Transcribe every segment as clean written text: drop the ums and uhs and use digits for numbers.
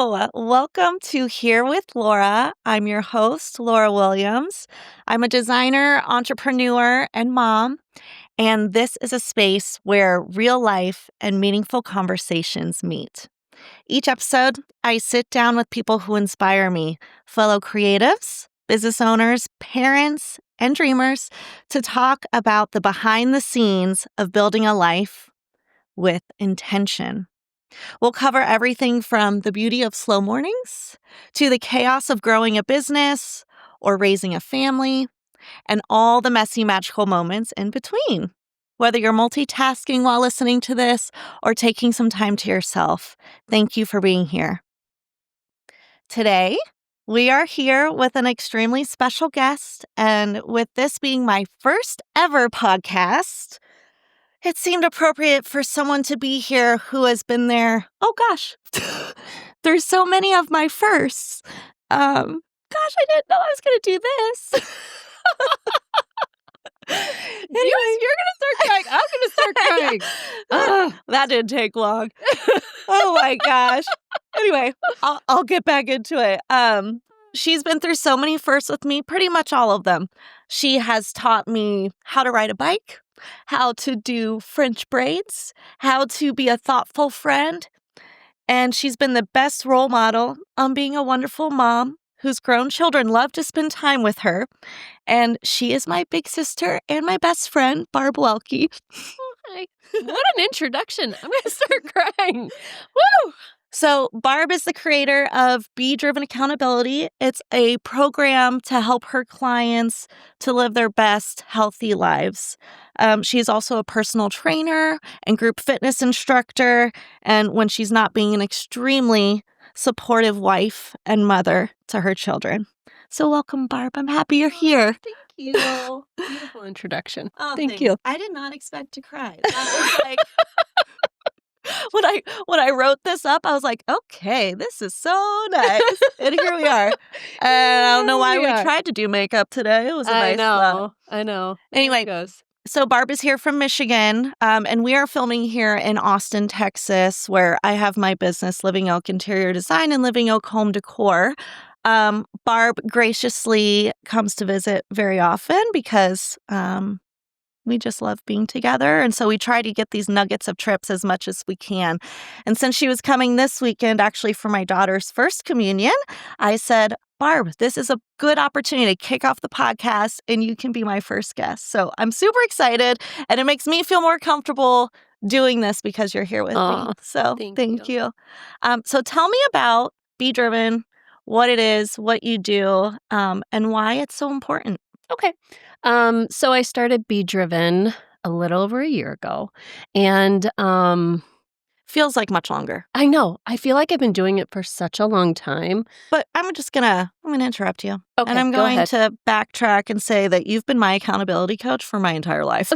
Hello, welcome to Here with Laura. I'm your host, Laura Williams. I'm a designer, entrepreneur, and mom, and this is a space where real life and meaningful conversations meet. Each episode, I sit down with people who inspire me, fellow creatives, business owners, parents, and dreamers, to talk about the behind the scenes of building a life with intention. We'll cover everything from the beauty of slow mornings to the chaos of growing a business or raising a family and all the messy, magical moments in between. Whether you're multitasking while listening to this or taking some time to yourself, thank you for being here. Today, we are here with an extremely special guest, and with this being my first ever podcast, it seemed appropriate for someone to be here who has been there. Oh gosh, there's so many of my firsts. I didn't know I was going to do this. You're going to start crying. I'm going to start crying. That didn't take long. Oh my gosh. Anyway, I'll get back into it. She's been through so many firsts with me, pretty much all of them. She has taught me how to ride a bike, how to do French braids, how to be a thoughtful friend. And she's been the best role model on being a wonderful mom whose grown children love to spend time with her. And she is my big sister and my best friend, Barb Welke. Hi. What an introduction. I'm going to start crying. Woo! So Barb is the creator of Be Driven Accountability. It's a program to help her clients to live their best, healthy lives. She's also a personal trainer and group fitness instructor. And when she's not being an extremely supportive wife and mother to her children. So welcome, Barb. I'm happy you're here. Thank you. Beautiful introduction. Oh, Thank you. I did not expect to cry. That was like... When I wrote this up, I was like, okay, this is so nice. And here we are. And I don't know why we tried to do makeup today. It was a nice I know. Anyway, so Barb is here from Michigan, and we are filming here in Austin, Texas, where I have my business, Living Oak Interior Design and Living Oak Home Decor. Barb graciously comes to visit very often because we just love being together. And so we try to get these nuggets of trips as much as we can. And since she was coming this weekend, actually for my daughter's first communion, I said, Barb, this is a good opportunity to kick off the podcast and you can be my first guest. So I'm super excited and it makes me feel more comfortable doing this because you're here with me. So thank you. So tell me about Be Driven, what it is, what you do, and why it's so important. Okay. So I started Be Driven a little over a year ago, and feels like much longer. I know. I feel like I've been doing it for such a long time. But I'm gonna interrupt you. Okay, and I'm going to backtrack and say that you've been my accountability coach for my entire life.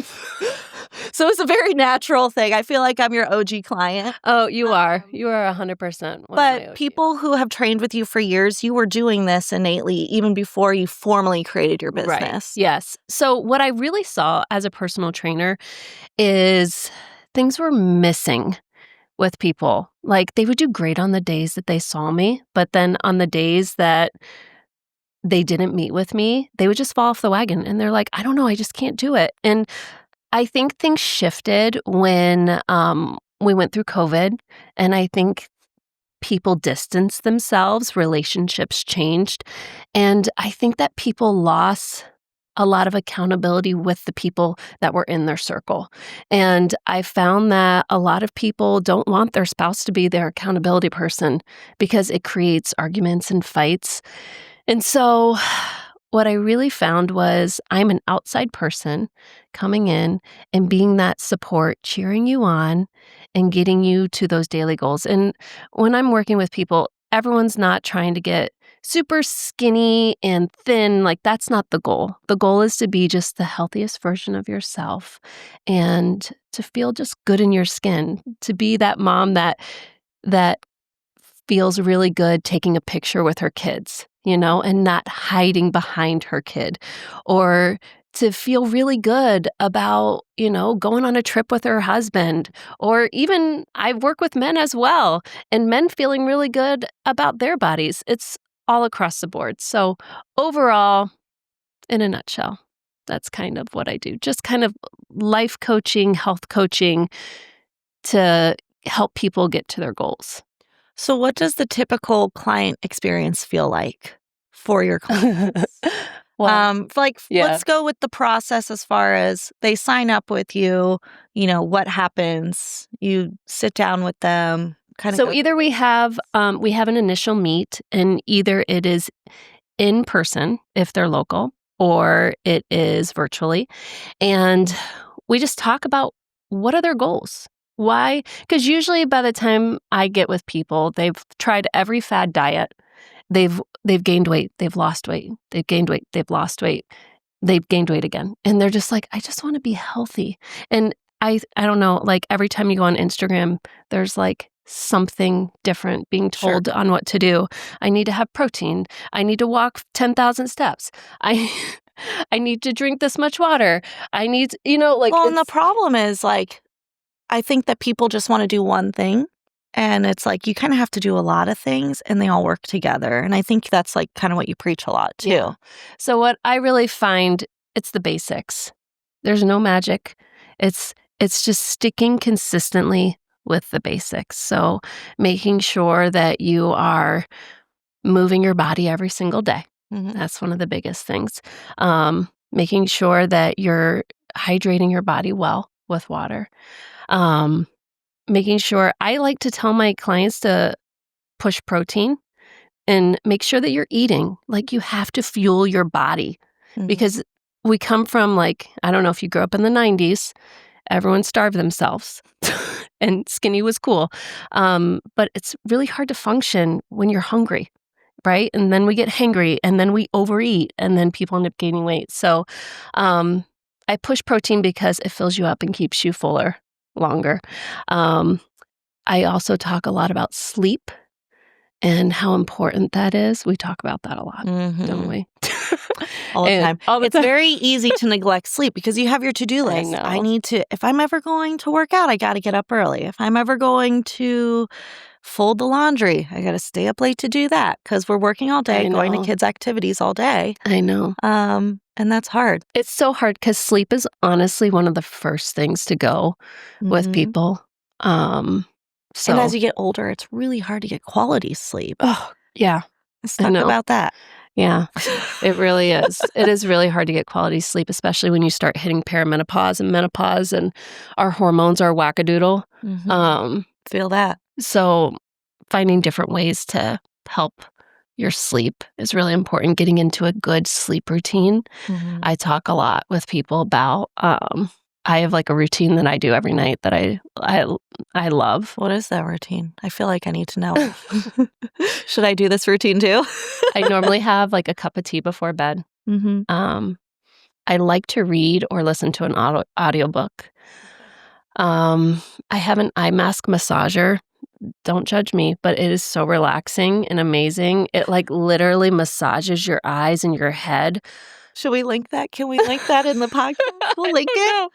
So it's a very natural thing. I feel like I'm your OG client. Oh, you are. You are 100%. But people who have trained with you for years, you were doing this innately even before you formally created your business. Right. Yes. So what I really saw as a personal trainer is things were missing with people. Like they would do great on the days that they saw me, but then on the days that they didn't meet with me, they would just fall off the wagon and they're like, I don't know, I just can't do it. And I think things shifted when we went through COVID, and I think people distanced themselves, relationships changed, and I think that people lost a lot of accountability with the people that were in their circle. And I found that a lot of people don't want their spouse to be their accountability person because it creates arguments and fights. And so what I really found was I'm an outside person coming in and being that support, cheering you on and getting you to those daily goals. And when I'm working with people, everyone's not trying to get super skinny and thin. Like that's not the goal. The goal is to be just the healthiest version of yourself and to feel just good in your skin, to be that mom that feels really good taking a picture with her kids, and not hiding behind her kid, or to feel really good about, going on a trip with her husband. Or even I work with men as well, and men feeling really good about their bodies. It's all across the board. So overall, in a nutshell, that's kind of what I do. Just kind of life coaching, health coaching to help people get to their goals. So what does the typical client experience feel like for your clients? Yeah. Let's go with the process as far as they sign up with you, what happens? You sit down with them, kind of So either we have an initial meet, and either it is in person if they're local, or it is virtually. And we just talk about what are their goals. Why? Because usually by the time I get with people, they've tried every fad diet. They've gained weight, they've lost weight, they've gained weight, they've lost weight, they've gained weight again. And they're just like, I just want to be healthy. And I don't know, like every time you go on Instagram, there's like something different being told on what to do. I need to have protein. I need to walk 10,000 steps. I I need to drink this much water. I need, Well, and the problem is I think that people just want to do one thing. And it's like you kind of have to do a lot of things and they all work together. And I think that's like kind of what you preach a lot too. Yeah. So what I really find, it's the basics. There's no magic. It's just sticking consistently with the basics. So making sure that you are moving your body every single day. Mhm. That's one of the biggest things. Making sure that you're hydrating your body well with water. Making sure, I like to tell my clients to push protein and make sure that you're eating. Like you have to fuel your body Mhm. because we come from I don't know if you grew up in the 90s, everyone starved themselves and skinny was cool. But it's really hard to function when you're hungry, right? And then we get hangry and then we overeat and then people end up gaining weight. So I push protein because it fills you up and keeps you fuller longer. I also talk a lot about sleep and how important that is. We talk about that a lot, don't we? All the And time. It's very easy to neglect sleep because you have your to-do I list. know. I need to, if I'm ever going to work out, I got to get up early. If I'm ever going to fold the laundry, I got to stay up late to do that because we're working all day, I going to know. kids' activities all day. I know. And that's hard. It's so hard because sleep is honestly one of the first things to go with Mhm. people. So And as you get older, it's really hard to get quality sleep. oh, yeah, Let's I talk know. about that. Yeah, it really is. It is really hard to get quality sleep, especially when you start hitting perimenopause and menopause and our hormones are wackadoodle. Feel that. So finding different ways to help your sleep is really important. Getting into a good sleep routine. I talk a lot with people about, I have a routine that I do every night that I love. What is that routine? I feel like I need to know. Should I do this routine too? I normally have a cup of tea before bed. I like to read or listen to an audiobook. I have an eye mask massager. Don't judge me, but it is so relaxing and amazing. It literally massages your eyes and your head. Should we link that? Can we link that in the podcast? We'll link it.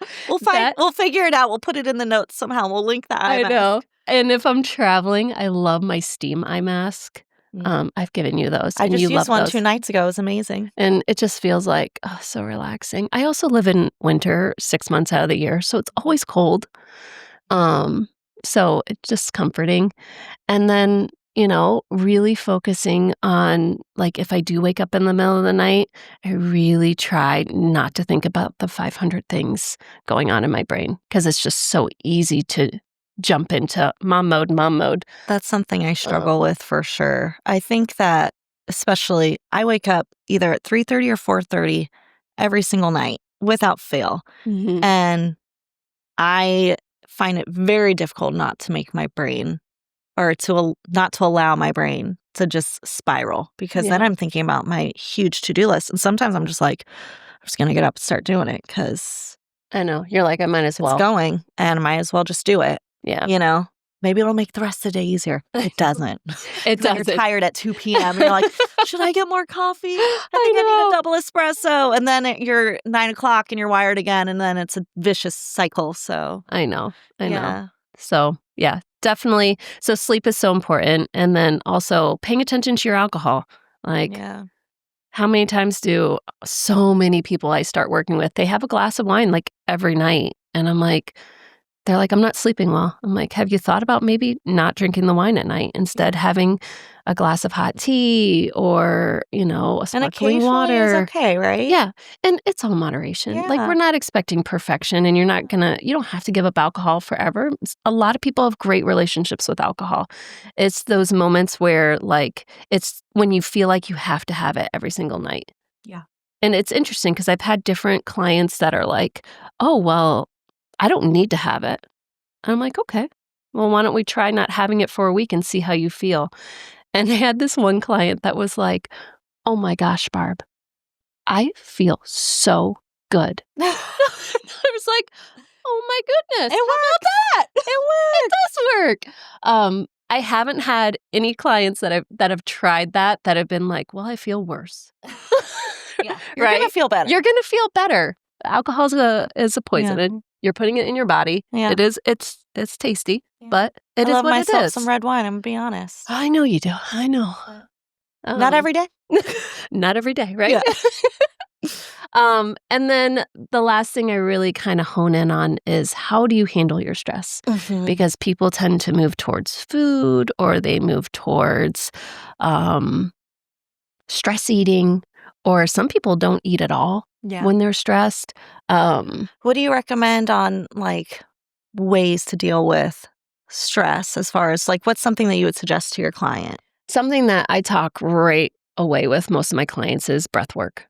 We'll figure it out. We'll put it in the notes somehow. We'll link the eye I mask. know. And if I'm traveling, I love my steam eye mask. I've given you those. I and just you used love one those. 2 nights ago. It was amazing. And it just feels so relaxing. I also live in winter 6 months out of the year, so it's always cold. So it's just comforting. And then, really focusing on, if I do wake up in the middle of the night, I really try not to think about the 500 things going on in my brain because it's just so easy to jump into mom mode. That's something I struggle with for sure. I think that especially I wake up either at 3:30 or 4:30 every single night without fail. And I find it very difficult not to make my brain or not to allow my brain to just spiral because then I'm thinking about my huge to-do list. And sometimes I'm just I'm just going to get up and start doing it because I know. You're I might as well. it's going and I might as well just do it. Yeah. maybe it'll make the rest of the day easier. It doesn't. It Then doesn't. you're tired at 2 p.m. and you're like, should I get more coffee? I think I need a double espresso. And then you're 9 o'clock and you're wired again. And then it's a vicious cycle. So I know. yeah. So yeah, definitely. So sleep is so important. And then also paying attention to your alcohol. Like, Yeah. how many times do so many people I start working with, they have a glass of wine like every night. And I'm like, they're like, I'm not sleeping well. I'm like, have you thought about maybe not drinking the wine at night, instead having a glass of hot tea or, a And sparkling occasionally is water? okay, right? Yeah. And it's all moderation. Like, Yeah. we're not expecting perfection, and you don't have to give up alcohol forever. A lot of people have great relationships with alcohol. It's those moments where, like, it's when you feel like you have to have it every single night. Yeah. And it's interesting because I've had different clients that are like, oh, well, I don't need to have it. And I'm like, okay, well, why don't we try not having it for a week and see how you feel? And I had this one client that was like, oh my gosh, Barb, I feel so good. I was like, oh my goodness, It how about works. that? It works. It does work. I haven't had any clients that have tried that have been like, well, I feel worse. Yeah. You're going to feel better. You're going to feel better. Alcohol is a poison. And you're putting it in your body. Yeah. It's tasty, but it I is love what it myself is. some red wine, I'm going to be honest. I know you do. I know. Not every day? Not every day, right? Yeah. And then the last thing I really kind of hone in on is, how do you handle your stress? Mhm. Because people tend to move towards food, or they move towards stress eating, or some people don't eat at all when they're stressed. What do you recommend on like ways to deal with stress, as far as like what's something that you would suggest to your client? Something that I talk right away with most of my clients is breath work.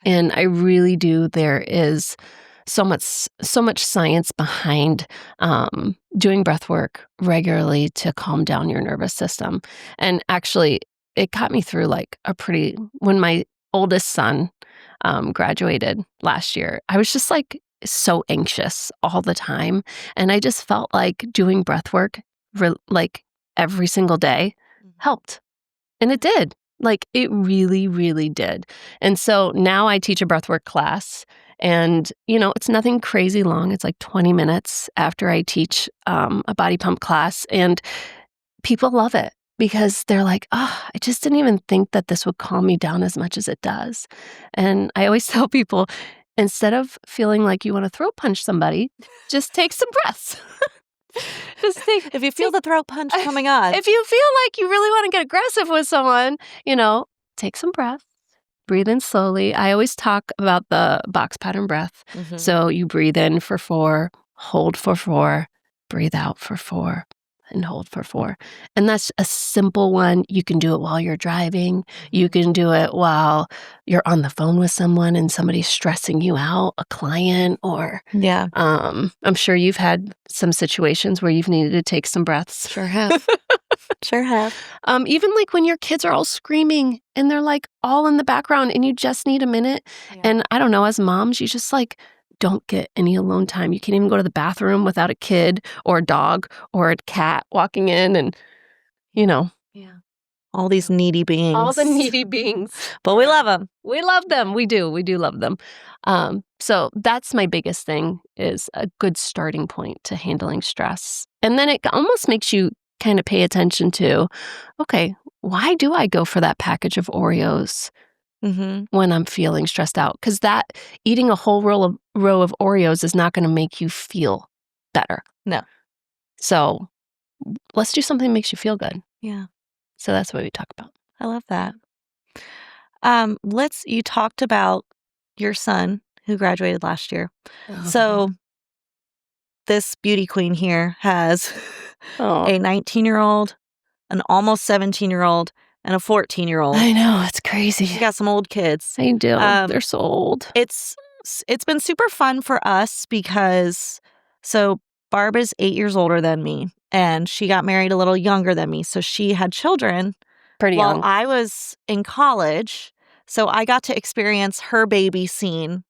And I really do. There is so much science behind doing breath work regularly to calm down your nervous system. And actually, it got me through when my oldest son graduated last year, I was just like so anxious all the time. And I just felt like doing breath work like every single day helped. And it did. Like, it really, really did. And so now I teach a breathwork class, and, it's nothing crazy long. It's like 20 minutes after I teach a body pump class, and people love it because they're like, oh, I just didn't even think that this would calm me down as much as it does. And I always tell people, instead of feeling like you want to throat punch somebody, just take some breaths. If you feel the throat punch coming on. If you feel like you really want to get aggressive with someone, take some breath, breathe in slowly. I always talk about the box pattern breath. Mhm. So you breathe in for 4, hold for 4, breathe out for 4, and hold for 4. And that's a simple one. You can do it while you're driving. You can do it while you're on the phone with someone and somebody's stressing you out, a client, or Yeah. I'm sure you've had some situations where you've needed to take some breaths. Sure have. Sure have. Even like when your kids are all screaming and they're like all in the background and you just need a minute. Yeah. And I don't know, as moms, you just like don't get any alone time. You can't even go to the bathroom without a kid or a dog or a cat walking in, and Yeah. All these needy beings. all the needy beings. But we love them. We love them. We do. We do love them. So that's my biggest thing, is a good starting point to handling stress. And then it almost makes you kind of pay attention to, okay, why do I go for that package of Oreos when I'm feeling stressed out? Because that eating a whole row of Oreos is not going to make you feel better. No. So let's do something that makes you feel good. Yeah. So that's what we talk about. I love that. You talked about your son who graduated last year. So this beauty queen here has a 19-year-old, an almost 17-year-old, and a 14-year-old. I know, it's crazy. She got some old kids. I do. They're so old. It's been super fun for us because Barb is 8 years older than me, and she got married a little younger than me. So she had children Pretty while young. I was in college. So I got to experience her baby scene.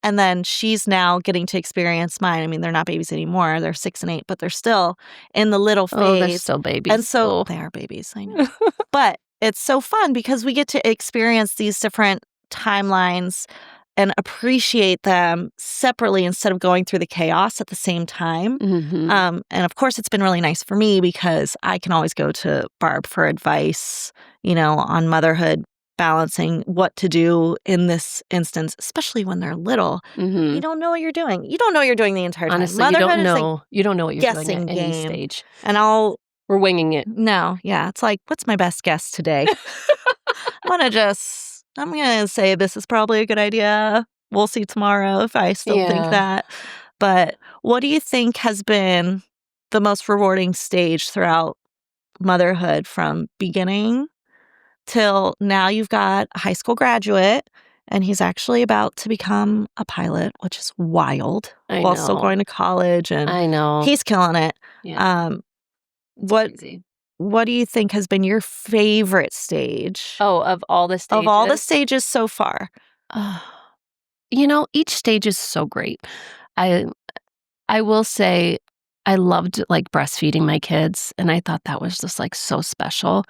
And then she's now getting to experience mine. I mean, they're not babies anymore. They're 6 and 8, but they're still in the little Oh, they're phase. still babies. And so Oh. they are babies, I know. But it's so fun because we get to experience these different timelines and appreciate them separately instead of going through the chaos at the same time. Mhm. And of course, it's been really nice for me because I can always go to Barb for advice, on motherhood, balancing what to do in this instance, especially when they're little. You Mhm. don't know what you're doing. You don't know what you're doing the entire time. Honestly, you Motherhood don't is a know what you're doing at guessing any game. stage. And We're winging it. no, yeah, it's like, what's my best guess today? I'm gonna say this is probably a good idea. We'll see tomorrow if I still think Yeah. that. But what do you think has been the most rewarding stage throughout motherhood from beginning till now? You've got a high school graduate and he's actually about to become a pilot, which is wild, I while still know. going to college, and I know. he's killing it. Yeah. It's What crazy. what do you think has been your favorite stage Oh, of all the of all the stages? stages so far? Each stage is so great. I I will say I loved, like, breastfeeding my kids, and I thought that was just, like, so special.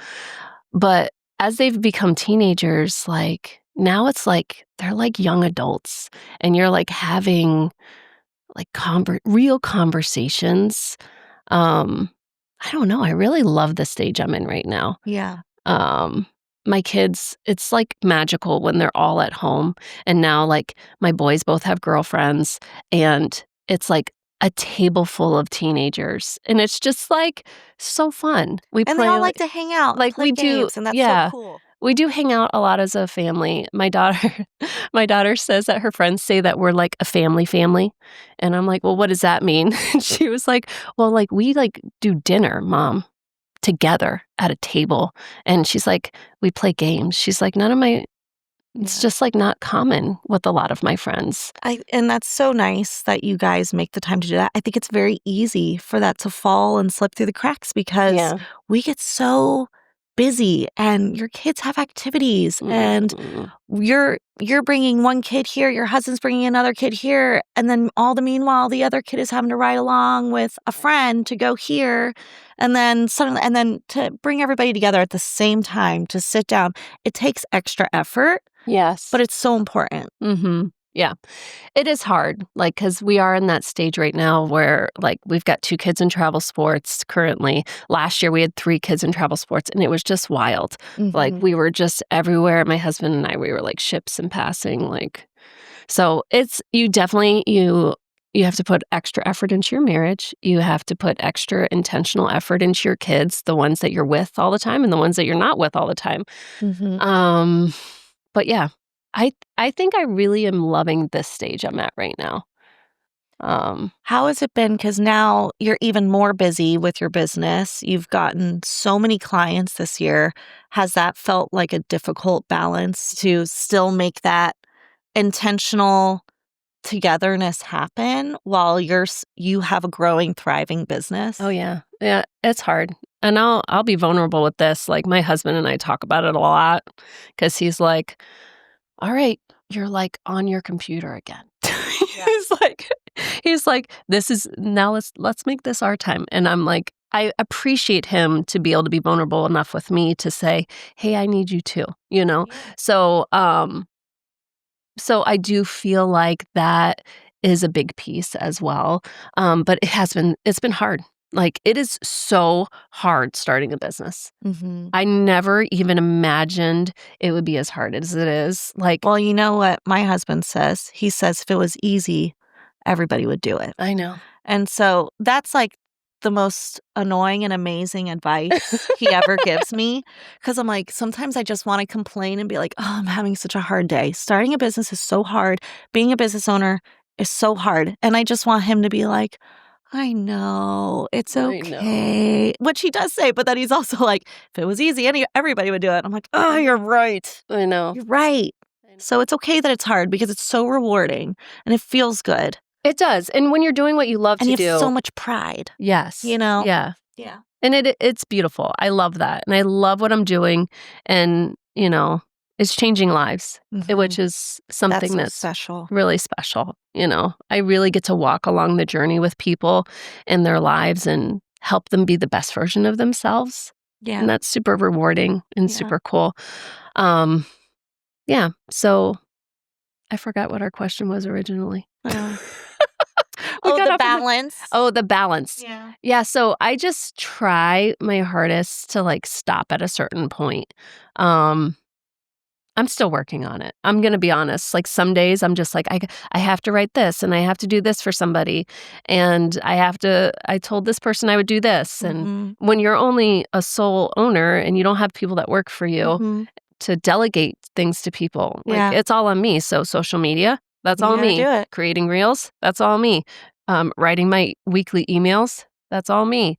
But as they've become teenagers, like, now it's like they're like young adults, and you're, like, having, like, real conversations. Um, I don't know, I really love the stage I'm in right now. Yeah. Um, my kids, it's, like, magical when they're all at home, and now, like, my boys both have girlfriends, and it's, like, a table full of teenagers, and it's just, like, so fun. We And they play, all like to hang out and like, play we do games, and that's so yeah. cool. We do hang out a lot as a family. My daughter my daughter says that her friends say that we're like a family, and I'm like, "Well, what does that mean?" And she was like, "Well, like, we, like, do dinner, mom, together at a table." And she's like, "We play games." She's like, "None of my It's Yeah. just, like, not common with a lot of my friends." And that's so nice that you guys make the time to do that. I think it's very easy for that to fall and slip through the cracks because Yeah. we get so busy and your kids have activities and Mhm. you're bringing one kid here, your husband's bringing another kid here, and then all the meanwhile the other kid is having to ride along with a friend to go here, and then suddenly and then to bring everybody together at the same time to sit down. It takes extra effort, Yes. but it's so important. Mhm. Yeah. It is hard, like, because we are in that stage right now where, like, we've got 2 kids in travel sports currently. Last year, we had 3 kids in travel sports, and it was just wild. Like, Mhm. we were just everywhere. My husband and I, we were like ships and passing, like so it's you definitely you have to put extra effort into your marriage. You have to put extra intentional effort into your kids, the ones that you're with all the time and the ones that you're not with all the time. Mhm. Um, but yeah, I think I really am loving this stage I'm at right now. How has it been? Because now you're even more busy with your business. You've gotten so many clients this year. Has that felt like a difficult balance to still make that intentional togetherness happen while you have a growing, thriving Oh, business? yeah. Yeah, it's hard. And I'll be vulnerable with this, like, my husband and I talk about it a lot because he's like, "All right, you're, like, on your computer again." Yeah. He's like, "This is now let's make this our time." And I'm like, I appreciate him to be able to be vulnerable enough with me to say, "Hey, I need you too," you know? Yeah. So, so I do feel like that is a big piece as well, but it's been hard. Like, it is so hard starting a business. Mhm. I never even imagined it would be as hard as it is, like Well, you know what my husband says? He says if it was easy, everybody would do it. I know. And so that's like the most annoying and amazing advice he ever gives me. Cause I'm like, sometimes I just want to complain and be like, oh, I'm having such a hard day. Starting a business is so hard. Being a business owner is so hard. And I just want him to be like, I know, it's I know. okay. Which he does say, but then he's also like, if it was easy, everybody would do it. I'm like, oh, you're right. I know. You're right. I know. So it's okay that it's hard because it's so rewarding and it feels good. It does, and when you're doing what you love And to you have so do much pride, yes. you know? Yeah, Yeah. and it's beautiful. I love that, and I love what I'm doing, and, It's changing lives, which is something so that's special. really special. I really get to walk along the journey with people in their lives and help them be the best version of themselves. Yeah. And that's super rewarding and super cool. Yeah. So I forgot what our question was originally. The balance. The balance. Yeah. Yeah. So I just try my hardest to stop at a certain point. I'm still working on it. I'm going to be honest. Some days I'm just I have to write this and I have to do this for somebody. And I told this person I would do this. And when you're only a sole owner and you don't have people that work for you to delegate things to people, it's all on me. So social media, that's all me. Do it. Creating reels, that's all me. Writing my weekly emails, that's all me.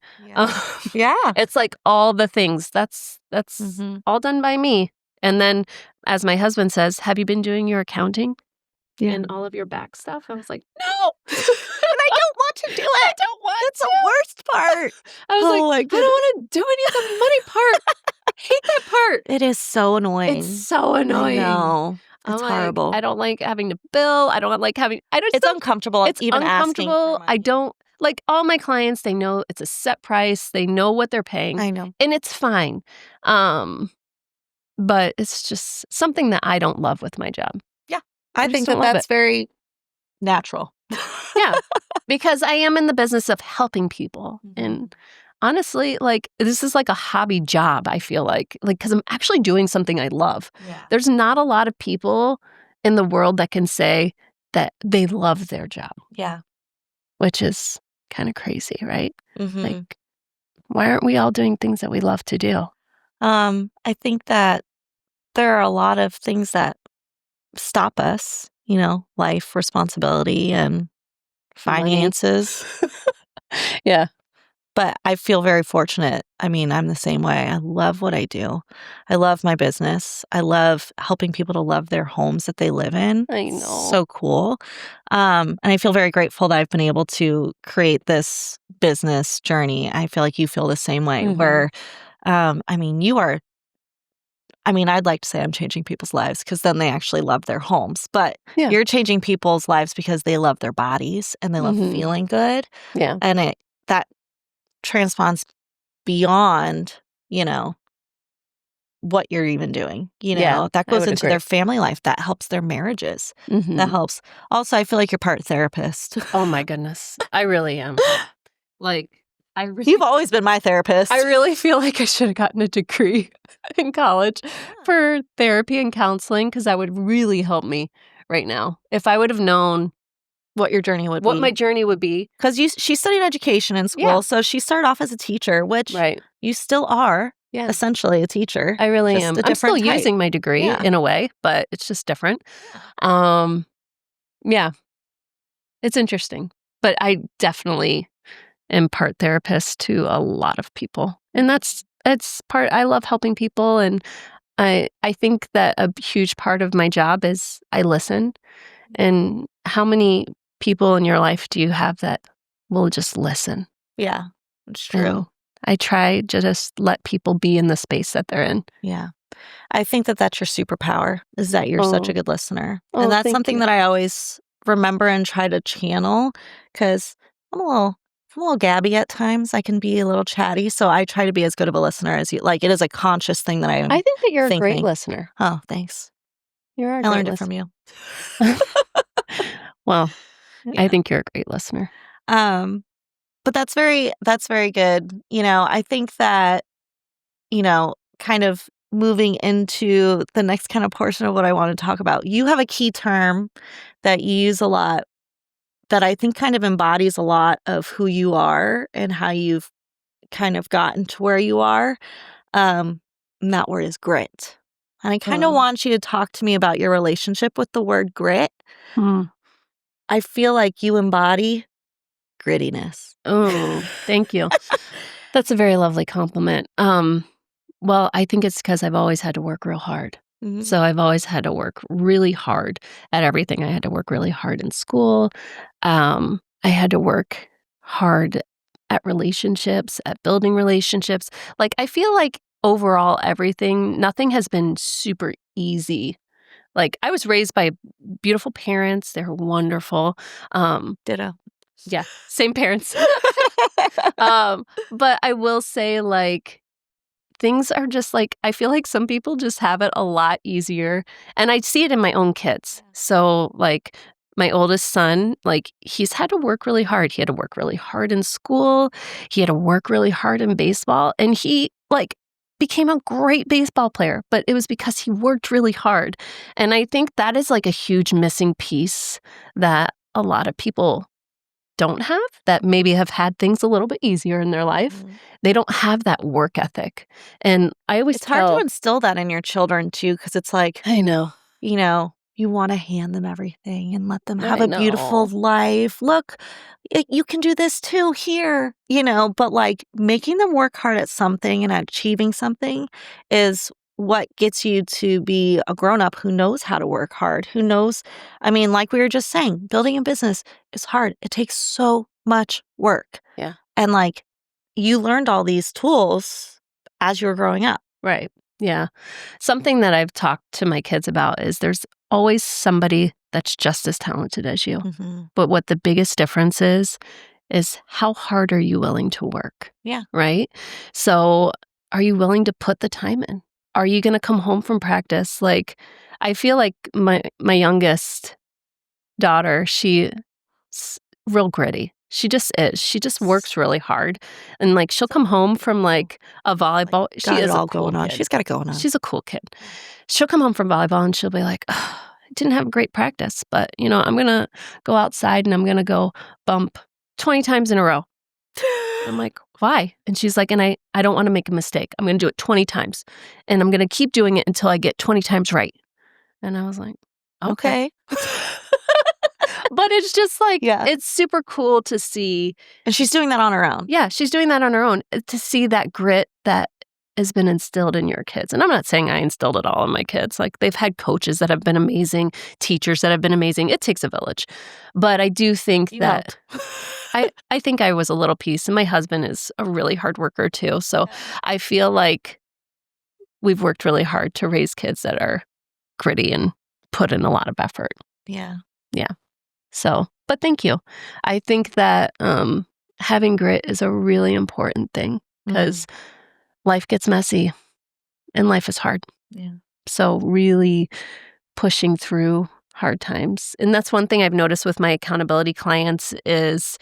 Yeah. It's all the things. That's all done by me. And then, as my husband says, have you been doing your accounting and all of your back stuff? I was like, no. And I don't want to do it. I don't want It's the worst part. I was I don't want to do any of the money part. I hate that part. It is so annoying. It's so annoying. I know. It's horrible. I don't like having to bill. I don't like having. It's uncomfortable. It's even uncomfortable. Asking for money. I don't all my clients. They know it's a set price. They know what they're paying. I know, and it's fine. But it's just something that I don't love with my job. Yeah. I think that's very natural. Yeah. Because I am in the business of helping people. And honestly, this is a hobby job, I feel because I'm actually doing something I love. Yeah. There's not a lot of people in the world that can say that they love their job. Yeah. Which is kind of crazy, right? Why aren't we all doing things that we love to do? I think that there are a lot of things that stop us, life, responsibility, and finances. Yeah. But I feel very fortunate. I mean, I'm the same way. I love what I do. I love my business. I love helping people to love their homes that they live in. I know. It's so cool. And I feel very grateful that I've been able to create this business journey. I feel like you feel the same way where, I'd like to say I'm changing people's lives because then they actually love their homes. But you're changing people's lives because they love their bodies and they love feeling good. Yeah. And that transponds beyond, what you're even doing. That goes into their family life. That helps their marriages. That helps. Also, I feel like you're part therapist. Oh my goodness. I really am. You've always been my therapist. I really feel like I should have gotten a degree in college for therapy and counseling because that would really help me right now. If I would have known what your journey would be. What my journey would be. Because she studied education in school, so she started off as a teacher, which you still are essentially a teacher. I really am. I'm still using my degree in a way, but it's just different. Yeah. It's interesting. But I definitely am part therapist to a lot of people. And I love helping people. And I think that a huge part of my job is I listen. And how many people in your life do you have that will just listen? Yeah, it's true. I try to just let people be in the space that they're in. Yeah. I think that that's your superpower, is that you're such a good listener. Oh, and that's something you. that I always remember and try to channel because I'm a little gabby at times. I can be a little chatty. So I try to be as good of a listener as you. It is a conscious thing that I think that you're a great listener. Oh, thanks. I learned it from you. Well, I think you're a great listener. But that's very good. I think that, kind of moving into the next kind of portion of what I want to talk about, you have a key term that you use a lot that I think kind of embodies a lot of who you are and how you've kind of gotten to where you are. And that word is grit. And I kind of want you to talk to me about your relationship with the word grit. I feel like you embody grittiness. Oh, thank you. That's a very lovely compliment. Well, I think it's because I've always had to work real hard. So I've always had to work really hard at everything. I had to work really hard in school. I had to work hard at relationships, at building relationships. I feel like overall everything, nothing has been super easy. Like, I was raised by beautiful parents. They're wonderful. Ditto. Yeah, same parents. But I will say, like, things are just like, I feel like some people just have it a lot easier. And I see it in my own kids. So, like, my oldest son, like, he's had to work really hard. He had to work really hard in school. He had to work really hard in baseball. And he, like, became a great baseball player, but it was because he worked really hard. And I think that is like a huge missing piece that a lot of people don't have, that maybe have had things a little bit easier in their life. They don't have that work ethic. And I always It's hard to tell, instill that in your children too, because it's like, I know. you want to hand them everything and let them have I a beautiful know. life. Look, you can do this too here, but like making them work hard at something and achieving something is what gets you to be a grown up who knows how to work hard, who knows. I mean, like we were just saying, building a business is hard. It takes so much work. Yeah. And like you learned all these tools as you were growing up. Right. Yeah. Something that I've talked to my kids about is there's always somebody that's just as talented as you. But what the biggest difference is how hard are you willing to work? Yeah. Right? So are you willing to put the time in? Are you going to come home from practice? Like, I feel like my youngest daughter, she's real gritty. She just is. She just works really hard. And like, she'll come home from like a volleyball. She Got is it all a cool going on. kid. She's got it going on. She's a cool kid. She'll come home from volleyball and she'll be like, oh, I didn't have a great practice, but I'm going to go outside and I'm going to go bump 20 times in a row. I'm like, why? And she's like, and I don't want to make a mistake. I'm going to do it 20 times and I'm going to keep doing it until I get 20 times right. And I was like, okay. But it's just like, it's super cool to see. And she's doing that on her own. Yeah, she's doing that on her own, to see that grit that has been instilled in your kids. And I'm not saying I instilled it all in my kids. Like, they've had coaches that have been amazing, teachers that have been amazing. It takes a village. But I do think that I think I was a little piece, and my husband is a really hard worker too. So I feel like we've worked really hard to raise kids that are gritty and put in a lot of effort. Yeah. Yeah. So, but thank you. I think that having grit is a really important thing, because life gets messy and life is hard. Yeah. So really pushing through hard times. And that's one thing I've noticed with my accountability clients is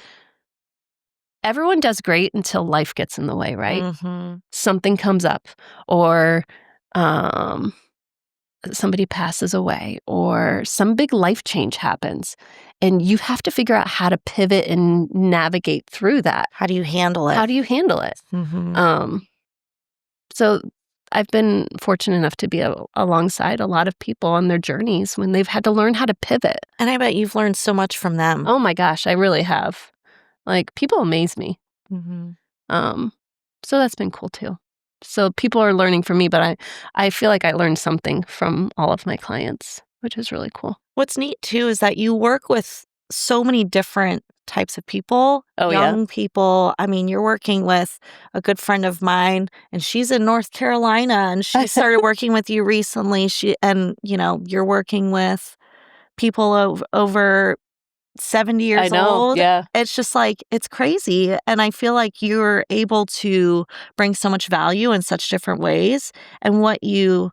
everyone does great until life gets in the way, right? Something comes up, or somebody passes away, or some big life change happens, and you have to figure out how to pivot and navigate through that. How do you handle it? How do you handle it? So I've been fortunate enough to be alongside a lot of people on their journeys when they've had to learn how to pivot. And I bet you've learned so much from them. Oh my gosh, I really have. Like, people amaze me. So that's been cool too. So people are learning from me, but I feel like I learned something from all of my clients, which is really cool. What's neat too is that you work with so many different types of people, young people. I mean, you're working with a good friend of mine, and she's in North Carolina, and she started working with you recently. You're working with people over 70 years old. Yeah. It's just like, it's crazy. And I feel like you're able to bring so much value in such different ways. And what you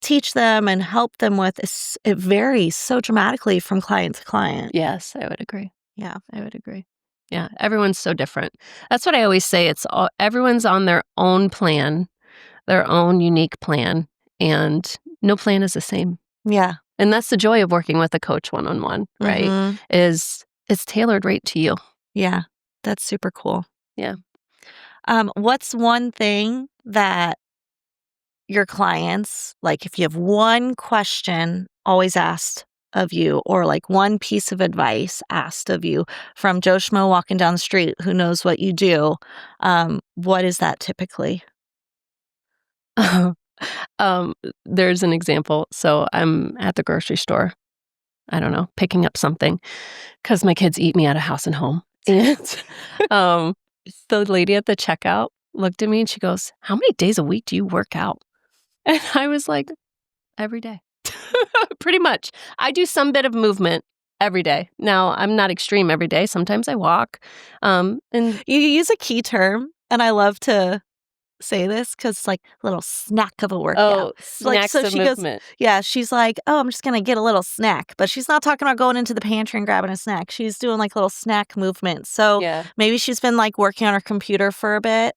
teach them and help them with, it varies so dramatically from client to client. Yes, I would agree. Yeah. I would agree. Yeah, everyone's so different. That's what I always say. Everyone's on their own plan, their own unique plan, and no plan is the same. Yeah. And that's the joy of working with a coach one-on-one, right? Is it's tailored right to you. Yeah. That's super cool. Yeah. What's one thing that your clients, like if you have one question always asked of you, or like one piece of advice asked of you from Joe Schmo walking down the street who knows what you do, what is that typically? There's an example. So I'm at the grocery store, I don't know, picking up something because my kids eat me out of house and home. And the lady at the checkout, looked at me and she goes, "How many days a week do you work out?" And I was like, "Every day." Pretty much. I do some bit of movement every day. Now, I'm not extreme every day. Sometimes I walk. And You use a key term, and I love to say this because it's like a little snack of a workout. snacks of she goes, movement. yeah, she's like, oh, I'm just going to get a little snack. But she's not talking about going into the pantry and grabbing a snack. She's doing like little snack movements. So Yeah. maybe she's been like working on her computer for a bit,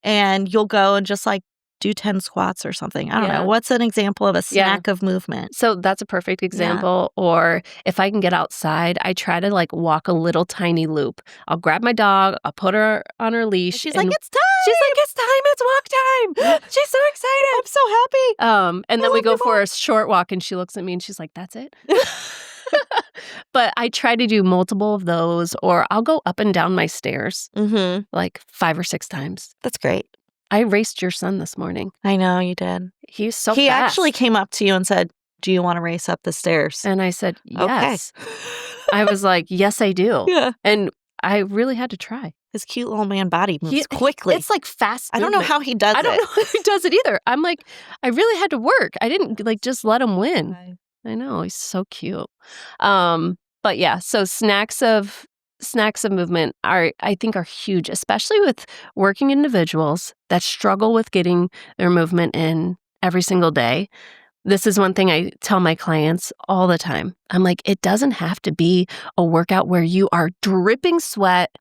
and you'll go and just like do 10 squats or something. I don't know. What's an example of a snack of movement? So that's a perfect example. Or if I can get outside, I try to like walk a little tiny loop. I'll grab my dog, I'll put her on her leash. She's like, it's time. She's like, it's time. It's walk time. She's so excited. I'm so happy. And then we go for a short walk and she looks at me and she's like, that's it. But I try to do multiple of those, or I'll go up and down my stairs like 5 or 6 times. That's great. I raced your son this morning. I know you did. He's so He fast. actually came up to you and said, do you want to race up the stairs? And I said, yes. Okay. I was like, yes, I do. Yeah. And I really had to try. His cute little man body moves quickly. It's like fast I don't know how he does it. I don't know how he does it either. I'm like, I really had to work. I didn't like just let him win. Right. I know. He's so cute. But yeah, so snacks of movement I think are huge, especially with working individuals that struggle with getting their movement in every single day. This is one thing I tell my clients all the time. I'm like, it doesn't have to be a workout where you are dripping sweat.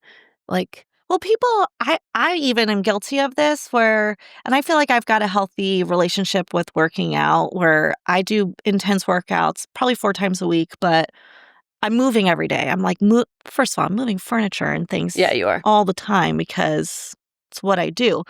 Like, well, people, I even am guilty of this and I feel like I've got a healthy relationship with working out where I do intense workouts probably 4 times a week, but I'm moving every day. I'm like, first of all, I'm moving furniture and things you are. all the time because it's what I do.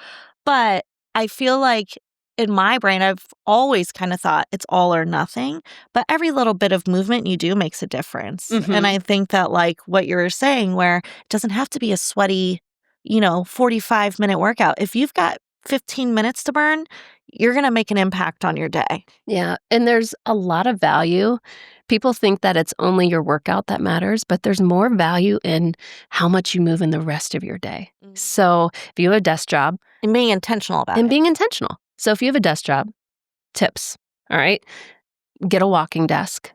But I feel like in my brain, I've always kind of thought it's all or nothing, but every little bit of movement you do makes a difference. And I think that like what you were saying, where it doesn't have to be a sweaty, 45-minute workout. If you've got 15 minutes to burn, you're going to make an impact on your day. Yeah. And there's a lot of value. People think that it's only your workout that matters, but there's more value in how much you move in the rest of your day. So if you have a desk job. And being intentional about it. Being intentional. So if you have a desk job, tips, all right? Get a walking desk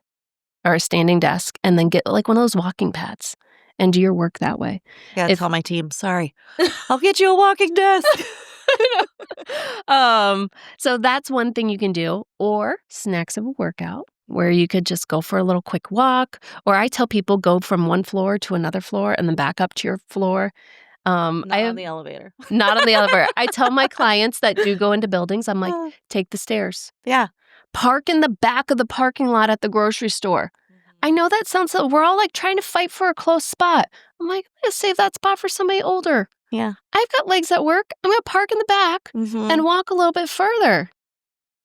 or a standing desk and then get like one of those walking pads and do your work that way. Yeah, tell my team, sorry. I'll get you a walking desk. So that's one thing you can do. Or snacks of a workout where you could just go for a little quick walk. Or I tell people go from one floor to another floor and then back up to your floor. Not on the elevator. Not on the elevator. I tell my clients that do go into buildings, I'm like, take the stairs. Yeah. Park in the back of the parking lot at the grocery store. I know that sounds, we're all like trying to fight for a close spot. I'm like, I'm going to save that spot for somebody older. Yeah. I've got legs at work. I'm going to park in the back and walk a little bit further.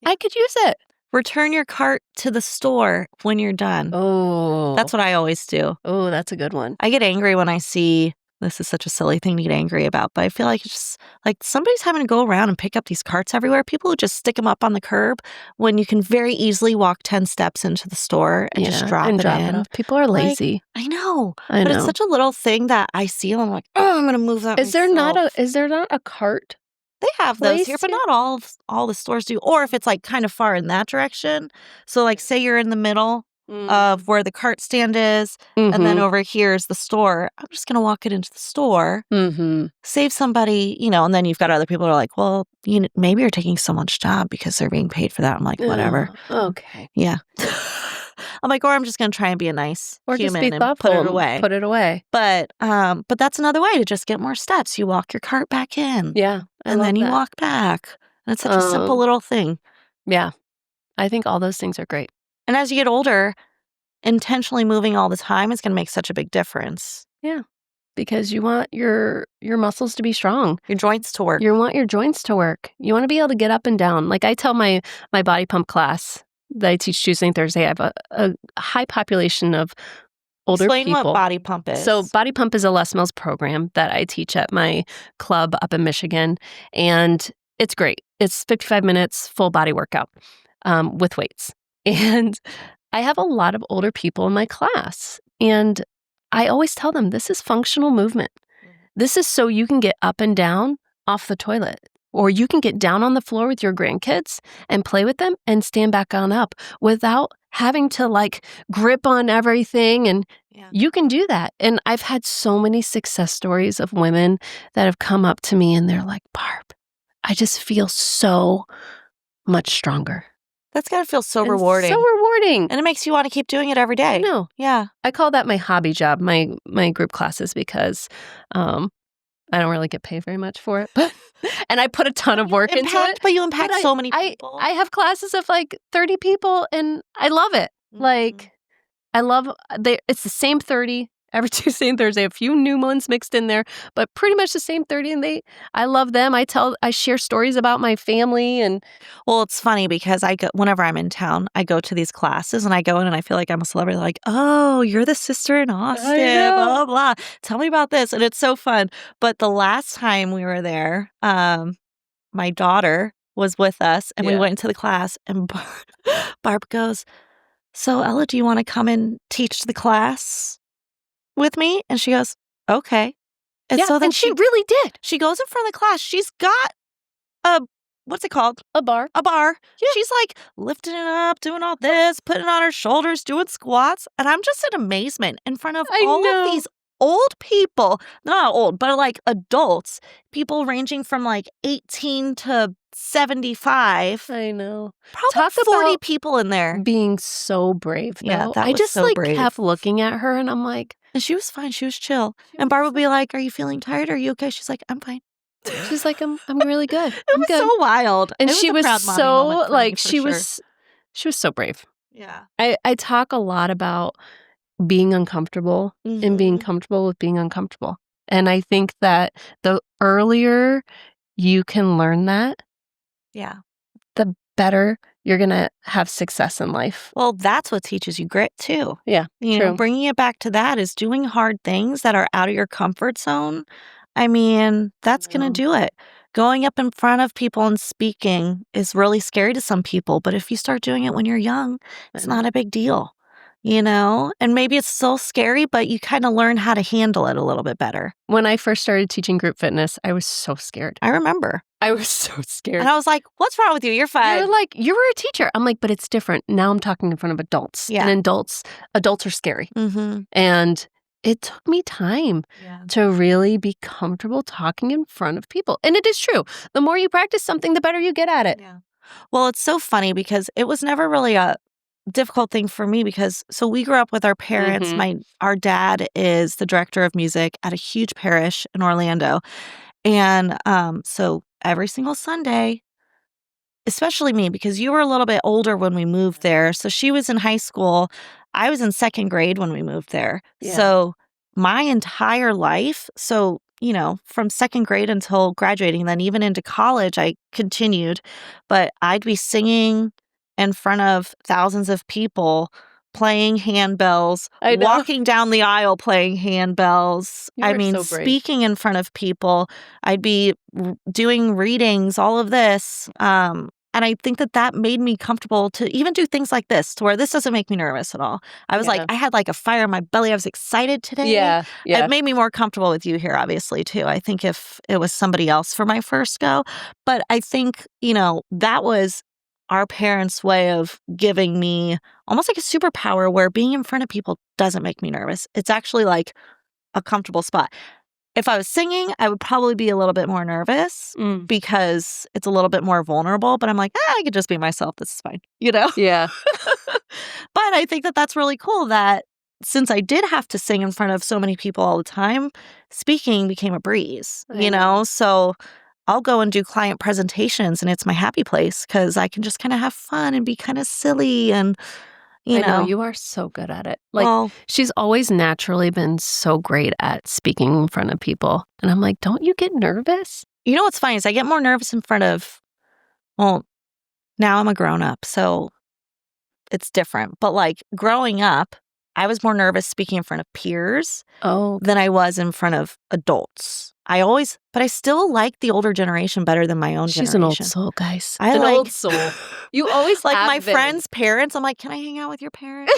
I could use it. Return your cart to the store when you're done. Oh. That's what I always do. Oh, that's a good one. I get angry when I see, this is such a silly thing to get angry about, but I feel like it's just like somebody's having to go around and pick up these carts everywhere. People who just stick them up on the curb when you can very easily walk 10 steps into the store and just drop it in. People are lazy. I know. But it's such a little thing that I see and I'm like, oh, I'm going to move that Is there not a cart? They have those here, but not all the stores do. Or if it's like kind of far in that direction. So like say you're in the middle of where the cart stand is, and then over here is the store. I'm just going to walk it into the store, save somebody, and then you've got other people who are like, well, maybe you're taking someone's job because they're being paid for that. I'm like, whatever. Okay. Yeah. I'm like, or I'm just going to try and be a nice or human just be thoughtful and put it away. Put it away. But that's another way to just get more steps. You walk your cart back in. Yeah. And then you walk back. And it's such a simple little thing. Yeah. I think all those things are great. And as you get older, intentionally moving all the time is going to make such a big difference. Yeah. Because you want your muscles to be strong. Your joints to work. You want your joints to work. You want to be able to get up and down. Like I tell my body pump class that I teach Tuesday and Thursday, I have a high population of older people. Explain what body pump is. So body pump is a Les Mills program that I teach at my club up in Michigan. And it's great. It's 55 minutes, full body workout with weights. And I have a lot of older people in my class. And I always tell them, this is functional movement. This is so you can get up and down off the toilet. Or you can get down on the floor with your grandkids and play with them and stand back on up without having to like grip on everything. And you can do that. And I've had so many success stories of women that have come up to me and they're like, Barb, I just feel so much stronger. That's got to feel so rewarding. So rewarding. And it makes you want to keep doing it every day. I know. Yeah. I call that my hobby job, my group classes, because I don't really get paid very much for it. And I put a ton of work into it. But you impact so many people. I have classes of like 30 people and I love it. Mm-hmm. Like, I love, it's the same 30 every Tuesday and Thursday, a few new ones mixed in there, but pretty much the same 30. And I love them. I share stories about my family. And well, it's funny because whenever I'm in town, I go to these classes and I go in and I feel like I'm a celebrity. They're like, oh, you're the sister in Austin, blah, blah, blah. Tell me about this. And it's so fun. But the last time we were there, my daughter was with us and we went into the class and Barb goes, so Ella, do you want to come and teach the class with me? And she goes, okay. And so then she really did. She goes in front of the class. She's got what's it called? A bar. Yeah. She's like lifting it up, doing all this, putting it on her shoulders, doing squats. And I'm just in amazement in front of all of these old people. Not old, but like adults. People ranging from like 18 to 75. I know. Probably Talk 40 about people in there. Being so brave, though. Yeah, that I was just so like brave. kept looking at her and I'm like. And she was fine. She was chill. And Barb would be like, are you feeling tired? Are you okay? She's like, I'm fine. She's like, I'm really good. It was so wild. And she was so like, she was so brave. Yeah. I talk a lot about being uncomfortable and being comfortable with being uncomfortable. And I think that the earlier you can learn that, the better you're going to have success in life. Well, that's what teaches you grit too. Yeah, you know, bringing it back to that is doing hard things that are out of your comfort zone. I mean, that's going to do it. Going up in front of people and speaking is really scary to some people. But if you start doing it when you're young, it's not a big deal, you know? And maybe it's so scary, but you kind of learn how to handle it a little bit better. When I first started teaching group fitness, I was so scared. I remember. I was so scared. And I was like, what's wrong with you? You're fine. You're like, you were a teacher. I'm like, but it's different. Now I'm talking in front of adults. Yeah. And adults are scary. And it took me time to really be comfortable talking in front of people. And it is true. The more you practice something, the better you get at it. Yeah. Well, it's so funny because it was never really a difficult thing for me because we grew up with our parents. Our dad is the director of music at a huge parish in Orlando. And so every single Sunday, especially me, because you were a little bit older when we moved there. So she was in high school. I was in second grade when we moved there. Yeah. So my entire life, you know, from second grade until graduating, then even into college, I continued. But I'd be singing in front of thousands of people, playing handbells, walking down the aisle playing handbells. I mean, so speaking in front of people. I'd be doing readings, all of this. And I think that made me comfortable to even do things like this, to where this doesn't make me nervous at all. I was like, I had like a fire in my belly. I was excited today. Yeah. It made me more comfortable with you here, obviously, too. I think if it was somebody else for my first go. But I think, you know, that was our parents' way of giving me almost like a superpower where being in front of people doesn't make me nervous. It's actually like a comfortable spot. If I was singing, I would probably be a little bit more nervous because it's a little bit more vulnerable. But I'm like, I could just be myself. This is fine, you know? Yeah. But I think that's really cool that since I did have to sing in front of so many people all the time, speaking became a breeze, you know? So I'll go and do client presentations and it's my happy place because I can just kind of have fun and be kind of silly and you know, you are so good at it. Like, she's always naturally been so great at speaking in front of people. And I'm like, don't you get nervous? You know what's funny is I get more nervous in front of, now I'm a grown up, so it's different. But like growing up, I was more nervous speaking in front of peers than I was in front of adults. But I still like the older generation better than my own generation. She's an old soul, guys. An old soul. You always like have my been. friends' parents. I'm like, can I hang out with your parents?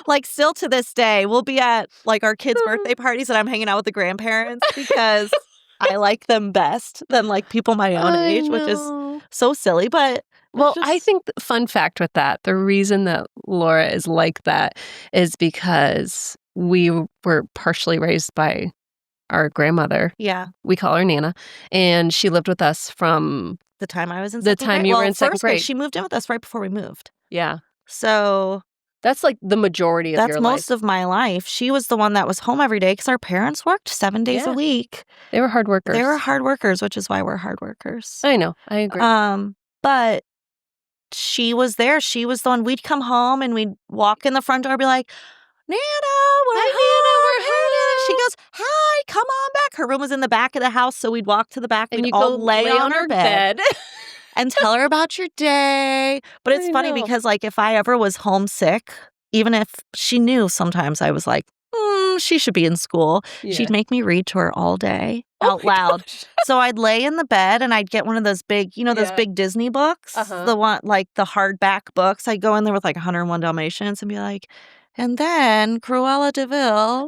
Like still to this day, we'll be at like our kids' birthday parties and I'm hanging out with the grandparents because I like them best than like people my own I age, which is know. so silly. But Well, I think the fun fact with that, the reason that Laura is like that is because we were partially raised by our grandmother. yeah, We call her Nana, and she lived with us from the time I was in the second time grade. you were Well, in second first grade, grade. she moved in with us right before we moved. Yeah. So That's like the majority of that's your most life. of my life. She was the one that was home every day because our parents worked 7 days a Yeah. week. They were hard workers. They were hard workers, which is why we're hard workers. I know. I agree. But she was there. She was the one. We'd come home and we'd walk in the front door and be like, Nana, we're Hi, home. Nana, we're Hi, Nana. She home. goes, hi, come on back. Her room was in the back of the house, so we'd walk to the back. And We'd you all go lay on her her bed and tell her about your day. But it's I funny know. because, like, if I ever was homesick, even if she knew sometimes I was like, she should be in school, she'd make me read to her all day out loud. Gosh. So I'd lay in the bed and I'd get one of those big, those Yeah. big Disney books, the one, like the hardback books. I'd go in there with like 101 Dalmatians and be like, and then Cruella de Vil.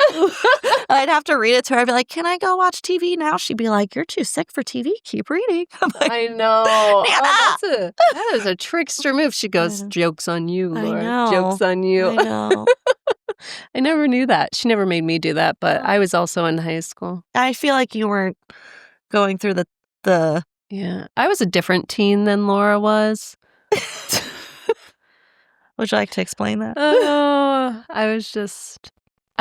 I'd have to read it to her. I'd be like, can I go watch TV now? She'd be like, you're too sick for TV. Keep reading. I'm like, I know. Nana! That is a trickster move. She goes, joke's on you, I Laura. know. Joke's on you. I know. I never knew that. She never made me do that, but I was also in high school. I feel like you weren't going through the Yeah. I was a different teen than Laura was. Would you like to explain that? Oh, I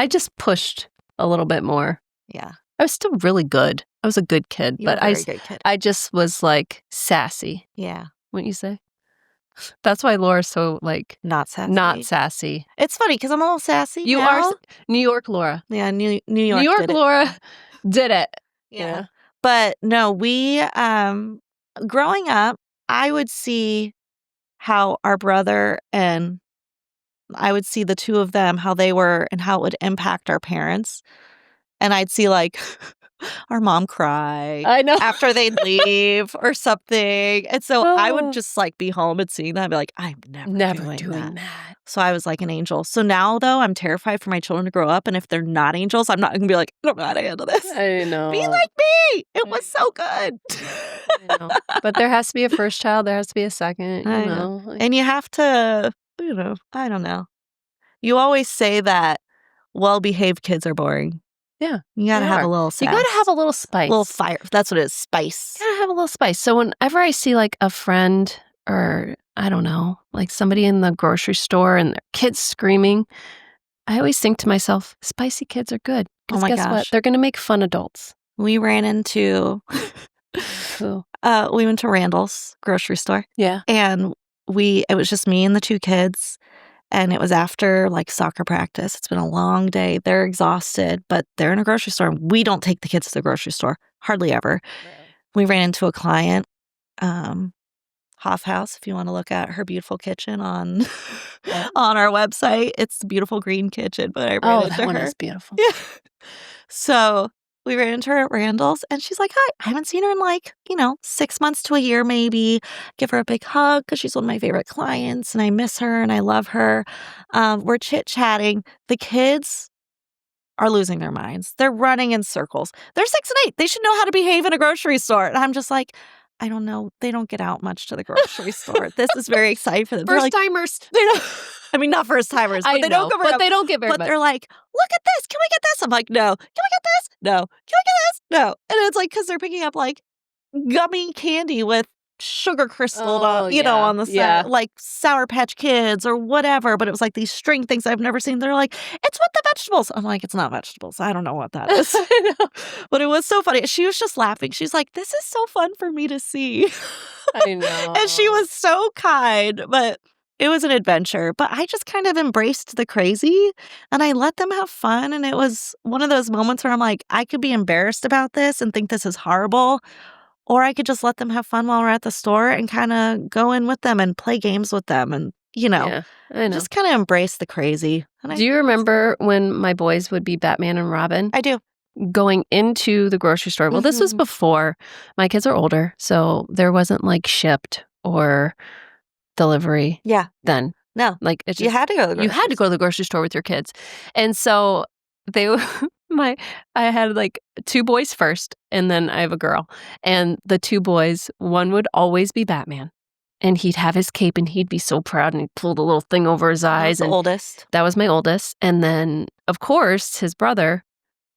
just pushed a little bit more. Yeah. I was still really good. I was a good kid, You were but a very good kid. I just was like sassy. Yeah. Wouldn't you say? That's why Laura's so like Not sassy. not sassy. It's funny because I'm a little sassy. You now. are New York Laura. Yeah, New York. New York did it. Laura did it. Yeah. But no, we growing up, I would see how our brother and I would see the two of them, how they were and how it would impact our parents. And I'd see like our mom cry I know. after they'd leave or something. And so I would Oh. just like be home and seeing that and be like, I'm never doing that. that. So I was like an angel. So now though, I'm terrified for my children to grow up. And if they're not angels, I'm not going to be like, I don't know how to handle this. I know. Be like me. It was so good. I know. But there has to be a first child. There has to be a second. You I know. Like, And you have to, I don't know. You always say that well-behaved kids are boring. Yeah, You got to they have are. a little You sass. got to have a little spice. little fire. That's what it is. Spice. You gotta have a little spice. So whenever I see like a friend or I don't know, like somebody in the grocery store and their kids screaming, I always think to myself, spicy kids are good. Oh Because my guess what? gosh. They're going to make fun adults. We ran into, Cool. we went to Randall's grocery store Yeah. and it was just me and the two kids. And it was after like soccer practice. It's been a long day. They're exhausted, but they're in a grocery store. We don't take the kids to the grocery store, hardly ever. We ran into a client, Hoff House, if you want to look at her beautiful kitchen on on our website. It's the beautiful green kitchen, but I ran into that one her. is beautiful. Yeah. So we ran into her at Randall's and she's like, hi, I haven't seen her in like, 6 months to a year maybe. Give her a big hug because she's one of my favorite clients and I miss her and I love her. We're chit-chatting. The kids are losing their minds. They're running in circles. They're 6 and 8. They should know how to behave in a grocery store. And I'm just like, I don't know. They don't get out much to the grocery store. This is very exciting for them. They're like, First timers. I mean, not first timers, but I they know, don't go but around. they don't get very But much. they're like, look at this. Can we get this? I'm like, no. Can we get this? No. Can we get this? No. And it's like, because they're picking up like gummy candy with sugar crystal, on the side, yeah. like Sour Patch Kids or whatever. But it was like these string things I've never seen. They're like, it's with the vegetables. I'm like, it's not vegetables. I don't know what that is. I know. But it was so funny. She was just laughing. She's like, this is so fun for me to see. I know. And she was so kind, but it was an adventure. But I just kind of embraced the crazy and I let them have fun. And it was one of those moments where I'm like, I could be embarrassed about this and think this is horrible. Or I could just let them have fun while we're at the store and kind of go in with them and play games with them and, Yeah, I know. just kind of embrace the crazy. And Do you remember when my boys would be Batman and Robin? I do. Going into the grocery store. Well, this was Mhm. before. My kids are older, so there wasn't like shipped or delivery Yeah. then. No. Like it's You just, had to go to the you grocery had to go to the grocery store with your kids. And so they I had, like, 2 boys first, and then I have a girl, and the 2 boys, one would always be Batman, and he'd have his cape, and he'd be so proud, and he'd pull the little thing over his That was eyes, the and oldest. that was my oldest, and then, of course, his brother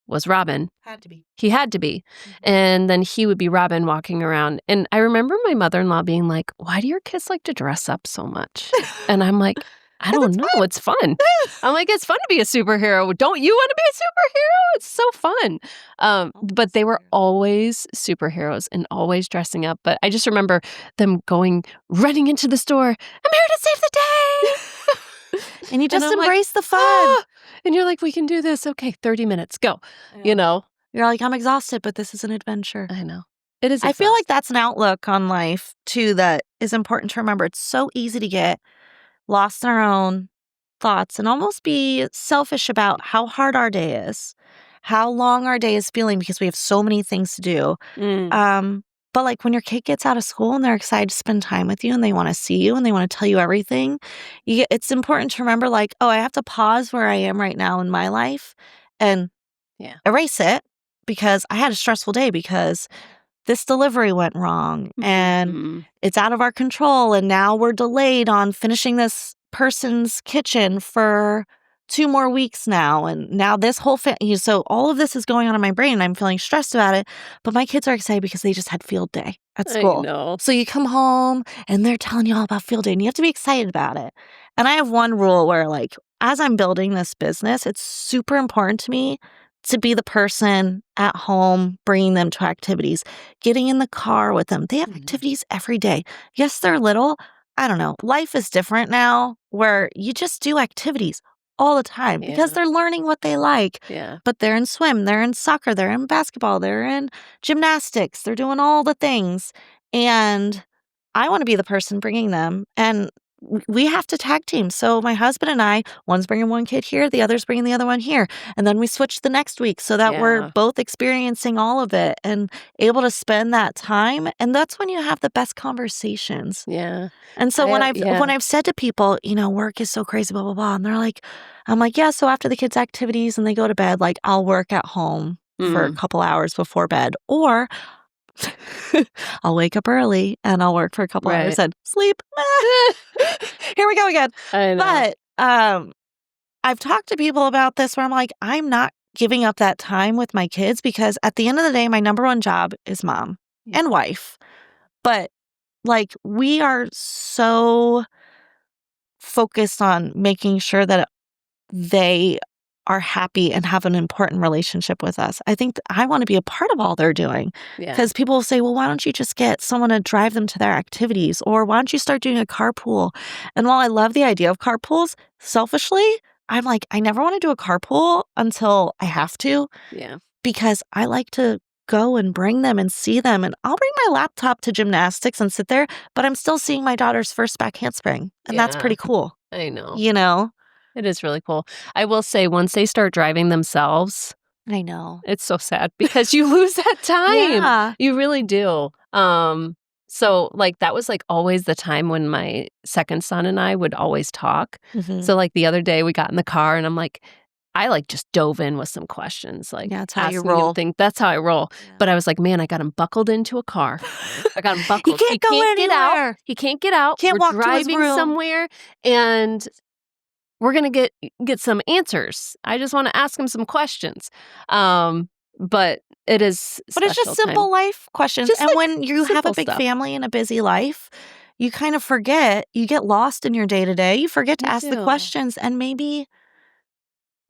was Robin. Had to be. He had to be, and then he would be Robin walking around, and I remember my mother-in-law being like, "Why do your kids like to dress up so much?" And I'm like, "I don't know, it's fun." I'm like, "It's fun to be a superhero. Don't you wanna be a superhero? It's so fun." But they were always superheroes and always dressing up, but I just remember them running into the store, "I'm here to save the day!" And you just I'm like, embrace the fun. "Ah!" And you're like, "We can do this. Okay, 30 minutes, go." You know? You're like, "I'm exhausted, but this is an adventure." I know. It is I feel like exhausting. that's an outlook on life, too, that is important to remember. It's so easy to get lost in our own thoughts and almost be selfish about how hard our day is, how long our day is feeling because we have so many things to do. Mm, But like when your kid gets out of school and they're excited to spend time with you and they want to see you and they want to tell you everything, it's important to remember, like, oh, I have to pause where I am right now in my life and yeah. erase it because I had a stressful day because this delivery went wrong and Mhm. it's out of our control. And now we're delayed on finishing this person's kitchen for 2 more weeks now. And now this whole so all of this is going on in my brain and I'm feeling stressed about it. But my kids are excited because they just had field day at I school. know. So you come home and they're telling you all about field day and you have to be excited about it. And I have one rule where, like, as I'm building this business, it's super important to me to be the person at home bringing them to activities, getting in the car with them. They have Mhm. activities every day. Yes, they're little. I don't know. Life is different now where you just do activities all the time because Yeah. they're learning what they like. Yeah. But they're in swim, they're in soccer, they're in basketball, they're in gymnastics, they're doing all the things. And I want to be the person bringing them. And we have to tag team. So my husband and I, one's bringing one kid here, the other's bringing the other one here. And then we switch the next week so that we're Yeah. both experiencing all of it and able to spend that time. And that's when you have the best conversations. Yeah. And so when Yeah. I've said to people, work is so crazy, blah, blah, blah, and they're like, I'm like, yeah, so after the kids' activities and they go to bed, like I'll work at home for a Mm. couple hours before bed. Or I'll wake up early and I'll work for a couple hours Right. and sleep. Here we go again. I know. But I've talked to people about this where I'm like, I'm not giving up that time with my kids because at the end of the day, my number one job is mom Yeah. and wife. But like, we are so focused on making sure that they are happy and have an important relationship with us. I think I want to be a part of all they're doing Yeah. because people will say, well, why don't you just get someone to drive them to their activities? Or why don't you start doing a carpool? And while I love the idea of carpools, selfishly, I'm like, I never want to do a carpool until I have to Yeah. because I like to go and bring them and see them. And I'll bring my laptop to gymnastics and sit there, but I'm still seeing my daughter's first back handspring. And that's Yeah. pretty cool, I know. you know? It is really cool. I will say once they start driving themselves, I know. it's so sad because you lose that time. Yeah. You really do. So like that was like always the time when my second son and I would always talk. Mhm. So like the other day we got in the car and I'm like, I like just dove in with some questions, like Yeah, that's how you asking him roll. things. That's how I roll. Yeah. But I was like, man, I got him buckled into a car. I got him buckled. He can't go get out. anywhere. He can't get out. Can't We're walk to his driving room. somewhere and we're gonna get some answers. I just want to ask him some questions. But it is But it's just special simple time. life questions. Just And like when you have a simple big stuff. family and a busy life, you kind of forget, you get lost in your day to day. You forget to You ask the do. questions. And maybe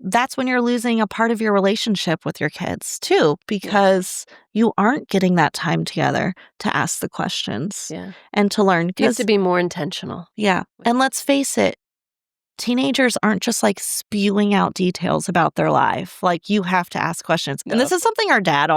that's when you're losing a part of your relationship with your kids too, because you aren't getting that time together to ask the questions Yeah. and to learn. You have Because, to be more intentional. yeah. And let's face it, teenagers aren't just like spewing out details about their life. Like, you have to ask questions. And No. this is something our dad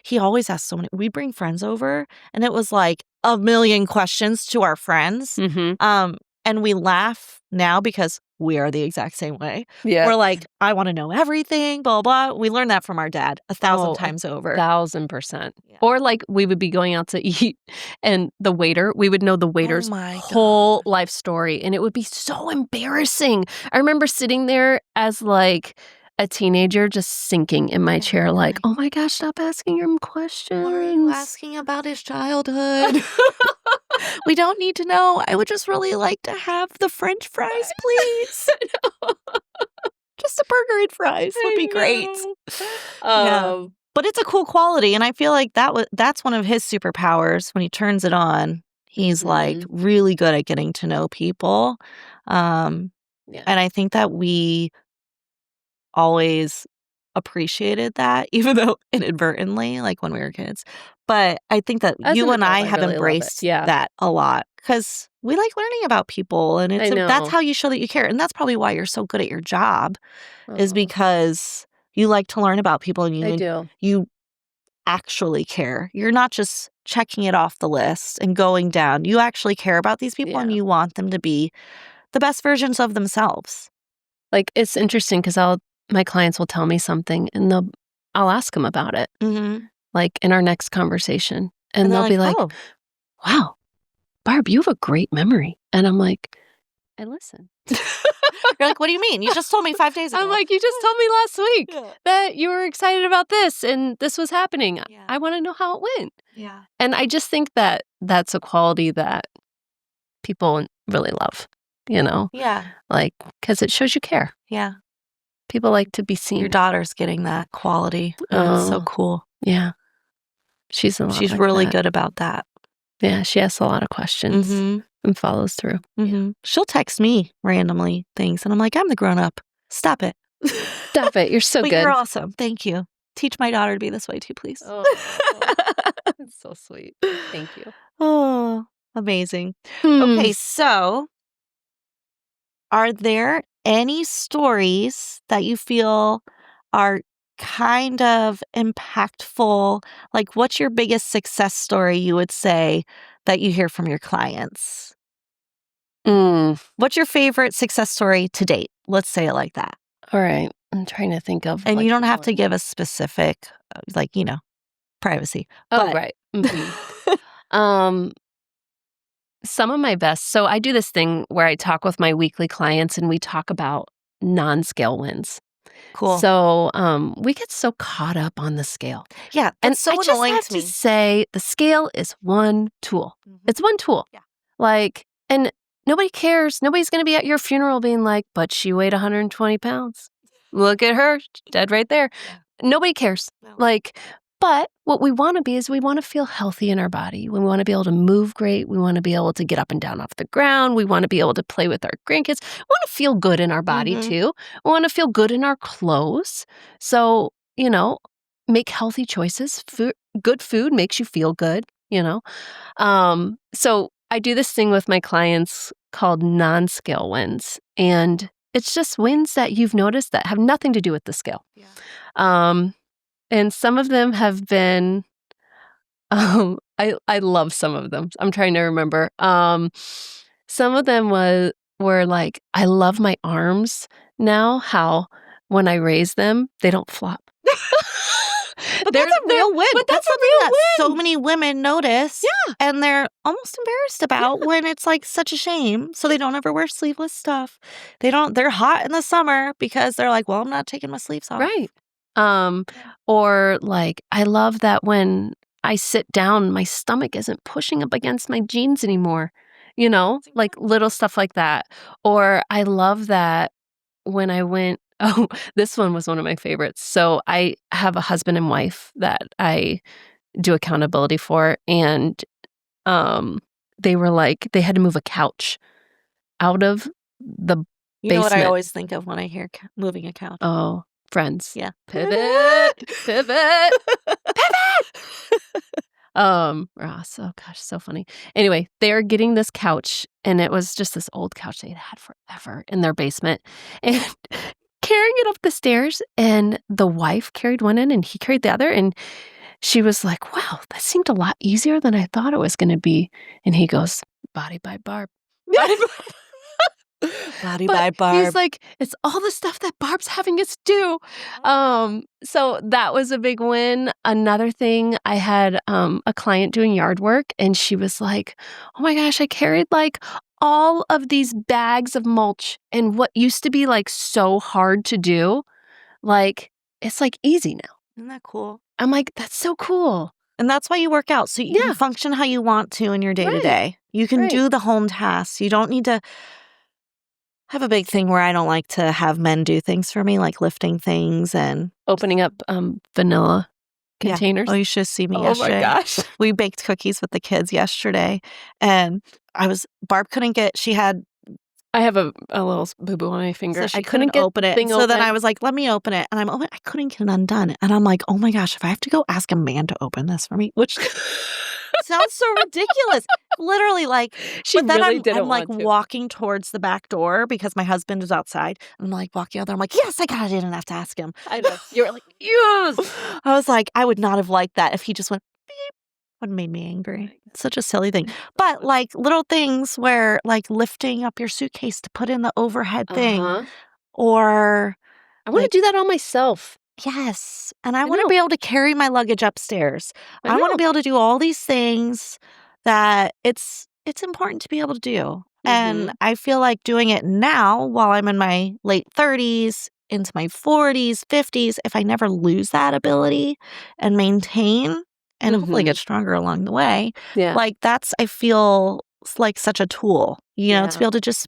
he always asked so many. We bring friends over and it was like a million questions to our friends. Mm-hmm. And we laugh now because we are the exact same way. Yeah. We're like, I want to know everything, blah, blah. We learned that from our dad 1,000 Oh, times over. 1,000%. Yeah. Or like we would be going out to eat and we would know the waiter's my whole God. life story and it would be so embarrassing. I remember sitting there as like a teenager just sinking in my chair like, Definitely. oh my gosh, stop asking him questions. Why are you asking about his childhood? We don't need to know. I would just really like to have the French fries, please. Just a burger and fries would be great. Yeah. But it's a cool quality, and I feel like that's one of his superpowers. When he turns it on, he's, like, Mhm. really good at getting to know people, um, Yeah. and I think that we always appreciated that, even though inadvertently, like, when we were kids. But I think that As an you and adult, I I have really love it. embraced Yeah. that a lot because we like learning about people, and I that's know. how you show that you care, and that's probably why you're so good at your job is Uh-huh. because you like to learn about people and I do. you actually care. You're not just checking it off the list and going down. You actually care about these people and Yeah. you want them to be the best versions of themselves. Like, it's interesting because my clients will tell me something and I'll ask them about it, Mhm. like, in our next conversation. And And they're they'll like, be like, "Oh, wow, Barb, you have a great memory. And I'm like, I listen. you're like, what do you mean? You just told me 5 days ago." I'm like, you just told me last week Yeah. that you were excited about this and this was happening. Yeah. I want to know how it went. Yeah. And I just think that that's a quality that people really love, Yeah. like, because it shows you care. Yeah. People like to be Your seen. daughter's getting that quality, and it's so Oh, cool. yeah. She's a lot She's like really that. good about that. Yeah, she asks a lot of questions Mhm. and follows through. Yeah. Mhm. She'll text me randomly things, and I'm like, "I'm the grown-up. Stop it." Stop it. You're so But good. you're awesome. Thank you. Teach my daughter to be this way too, please. Oh, that's so sweet. Thank you. Oh, amazing. Hmm. Okay, so are there any stories that you feel are kind of impactful? Like, what's your biggest success story you would say that you hear from your clients? Mm. What's your favorite success story to date? Let's say it like that. All right. I'm trying to think of And like you don't have to one. give a specific, like, privacy. Oh, But right. Um, some of my best. So I do this thing where I talk with my weekly clients and we talk about non-scale wins. cool. So we get so caught up on the scale. Yeah, And that's so I just annoying have to to me. say the scale is one tool. Mhm. It's one tool. Yeah. Like, and nobody cares. Nobody's going to be at your funeral being like, but she weighed 120 pounds. Look at her, dead right there. Yeah. Nobody cares. No. Like, but what we want to be is we want to feel healthy in our body. We want to be able to move great. We want to be able to get up and down off the ground. We want to be able to play with our grandkids. We want to feel good in our body Mhm. too. We want to feel good in our clothes. So, make healthy choices. Good food makes you feel good. So I do this thing with my clients called non-scale wins. And it's just wins that you've noticed that have nothing to do with the scale. Yeah. And some of them have been, I love some of them. I'm trying to remember. Some of them were like, I love my arms now, how when I raise them, they don't flop. But that's a real win. But That's that's a something real that so win. many women notice. Yeah. And they're almost embarrassed about when it's like such a shame. So they don't ever wear sleeveless stuff. They're hot in the summer because they're like, well, I'm not taking my sleeves off. Right. Or like, I love that when I sit down, my stomach isn't pushing up against my jeans anymore, like little stuff like that. Or I love that when I went, oh, this one was one of my favorites. So I have a husband and wife that I do accountability for. And they were like, they had to move a couch out of the You know what I basement. always think of when I hear moving a couch? Oh, Friends. Yeah. Pivot. Pivot. So gosh, so funny. Anyway, they're getting this couch, and it was just this old couch they had forever in their basement, and carrying it up the stairs. And the wife carried one in, and he carried the other, and she was like, "Wow, that seemed a lot easier than I thought it was going to be." And he goes, "Body by Barb." Body Body But by Barb. he's like, it's all the stuff that Barb's having us do. So that was a big win. Another thing, I had a client doing yard work, and she was like, oh my gosh, I carried like all of these bags of mulch, and what used to be like so hard to do, like, it's, like, easy now. Isn't that cool? I'm like, "That's so cool." And that's why you work out, so you can Yeah. function how you want to in your Right. day-to-day. You can Right. do the home tasks. You don't need to have a big thing where I don't like to have men do things for me, like lifting things and Opening up, vanilla yeah. containers. Oh, you should see me Oh my yesterday. gosh. We baked cookies with the kids yesterday, and Barb couldn't get she had I have a little boo-boo on my finger. so she I couldn't get open the it. thing So then I open. was like, "Let me open it." And I couldn't get it undone. And I'm like, "Oh my gosh, if I have to go ask a man to open this for me," which sounds so ridiculous. Literally, like, She but then really I'm didn't like want to. walking towards the back door because my husband is outside. And I'm like walking out there. I'm like, yes, I got it. I didn't have to ask him. I know. You were like, "Yes!" I was like, I would not have liked that if he just went beep. Would have made me angry. It's such a silly thing. But like little things where like lifting up your suitcase to put in the overhead thing Uh-huh. or I wanna like do that all myself. yes. And I I want to know. be able to carry my luggage upstairs. I I want to know. be able to do all these things that it's important to be able to do. And Mhm. I feel like doing it now while I'm in my late 30s, into my 40s, 50s, if I never lose that ability and maintain and hopefully Mhm. get stronger along the way, Yeah. like that's I feel like such a tool, to be Yeah. able to just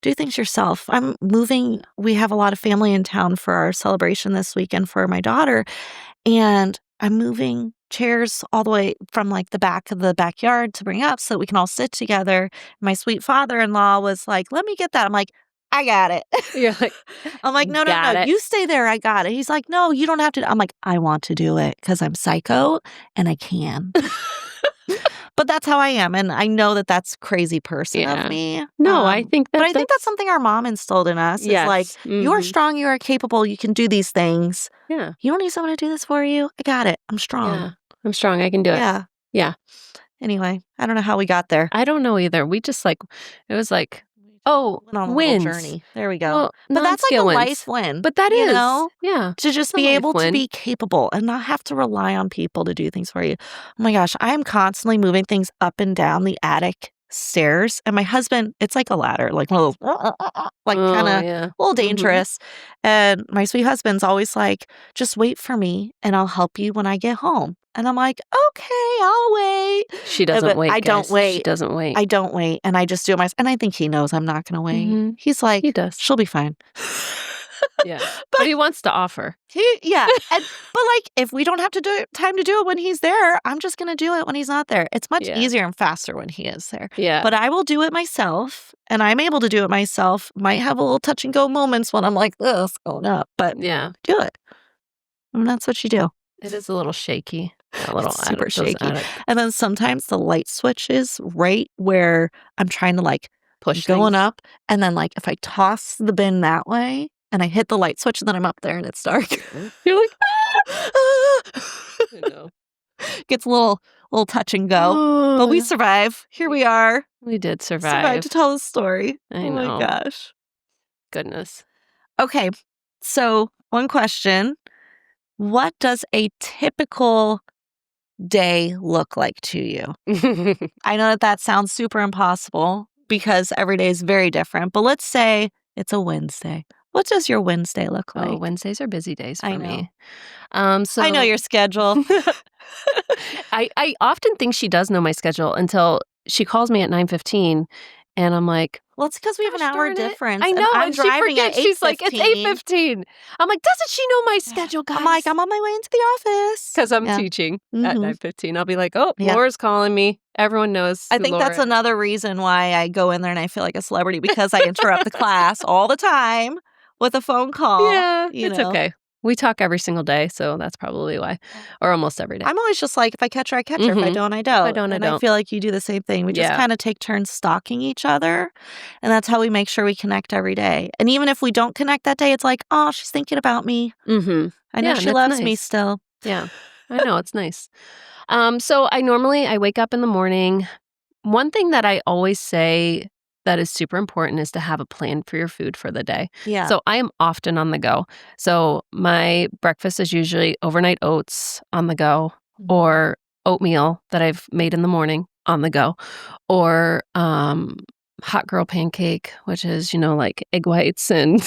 do things yourself. I'm moving. We have a lot of family in town for our celebration this weekend for my daughter, and I'm moving chairs all the way from like the back of the backyard to bring up so we can all sit together. My sweet father-in-law was like, "Let me get that." I'm like, "I got it." You're like, I'm like, "No, no, no, "Got it." you stay there. I got it." He's like, "No, you don't have to." I'm like, "I want to do it because I'm psycho and I can." But that's how I am, and I know that that's crazy person of Yeah. me. No, I think But that I think that's something our mom instilled in us is like, Yes. "You are Mhm. strong, you are capable, you can do these things. Yeah. You don't need someone to do this for you. I got it. I'm Yeah. strong." I'm strong, I can do it. Yeah. Yeah. Anyway, I don't know how we got there. I don't know either. We just, like it was like, "Oh, Went on a little wins." journey. There we go. Well, But that's like non-scale a wins. life win, But that is. Yeah. To It's just a be life able to win. be capable and not have to rely on people to do things for you. Oh my gosh, I am constantly moving things up and down the attic stairs, and my husband, it's like a ladder, like one of those, like Oh, kinda yeah. a little Mhm. dangerous, and my sweet husband's always like, "Just wait for me, and I'll help you when I get home." And I'm like, "Okay, I'll wait." She doesn't But wait, I don't guys. She wait. doesn't wait. I don't wait, and I just do it and I think he knows I'm not gonna wait. Mhm. He's He like, does. "She'll be fine." Yeah. But But he wants to offer. yeah, but, like, if we don't have to do it time to do it when he's there, I'm just gonna do it when he's not there. It's much Yeah. easier and faster when he is there. Yeah. But I will do it myself, and I'm able to do it myself. Might have a little touch and go moments when I'm like, "This going up," but Yeah. do it. And that's what you do. It is a little shaky. A little It's super those shaky. attic And then sometimes the light switches right where I'm trying to, like, push going things. up, and then, like, if I toss the bin that way and I hit the light switch, and then I'm up there and it's dark. You're like, "Ah, ah." I know. Gets a little touch and go, but we Oh, survive. Here we are. we did Survived survive. to tell the story. I Oh my know. gosh. Goodness. Okay, so one question. What does a typical day look like to you? I know that sounds super impossible because every day is very different, but let's say it's a Wednesday. What does your Wednesday look Oh, like? Wednesdays are busy days I for know. me. I know So your schedule. I often think she does know my schedule until she calls me at 9:15, and I'm like, Well, it's because we have an "Gosh hour darn it." difference, I and know, I'm and she driving at forgets. She's like, "It's 8:15. 8:15." I'm like, "Doesn't she know my schedule, guys?" I'm like, "I'm on my way into the office." Because I'm Yeah. teaching at Mhm. 9:15. I'll be like, "Oh, Yeah. Laura's calling me." Everyone knows I who think that's Laura is. another reason why I go in there and I feel like a celebrity because I interrupt the class all the time with a phone call, Yeah, it's okay. We talk every single day, so that's probably why, or almost every day. I'm always just like, if I catch her, I catch her. If I Mhm. don't, I If I don't. don't, I And I don't. feel like you do the same thing. We just Yeah. kind of take turns stalking each other. And that's how we make sure we connect every day. And even if we don't connect that day, it's like, oh, she's thinking about me. Mhm. I know Yeah, she and it's loves me nice. still. Yeah. I know, it's nice. So I wake up in the morning. One thing that I always say that is super important is to have a plan for your food for the day. Yeah. So I am often on the go. So my breakfast is usually overnight oats on the go, or oatmeal that I've made in the morning on the go, or hot girl pancake, which is, like egg whites and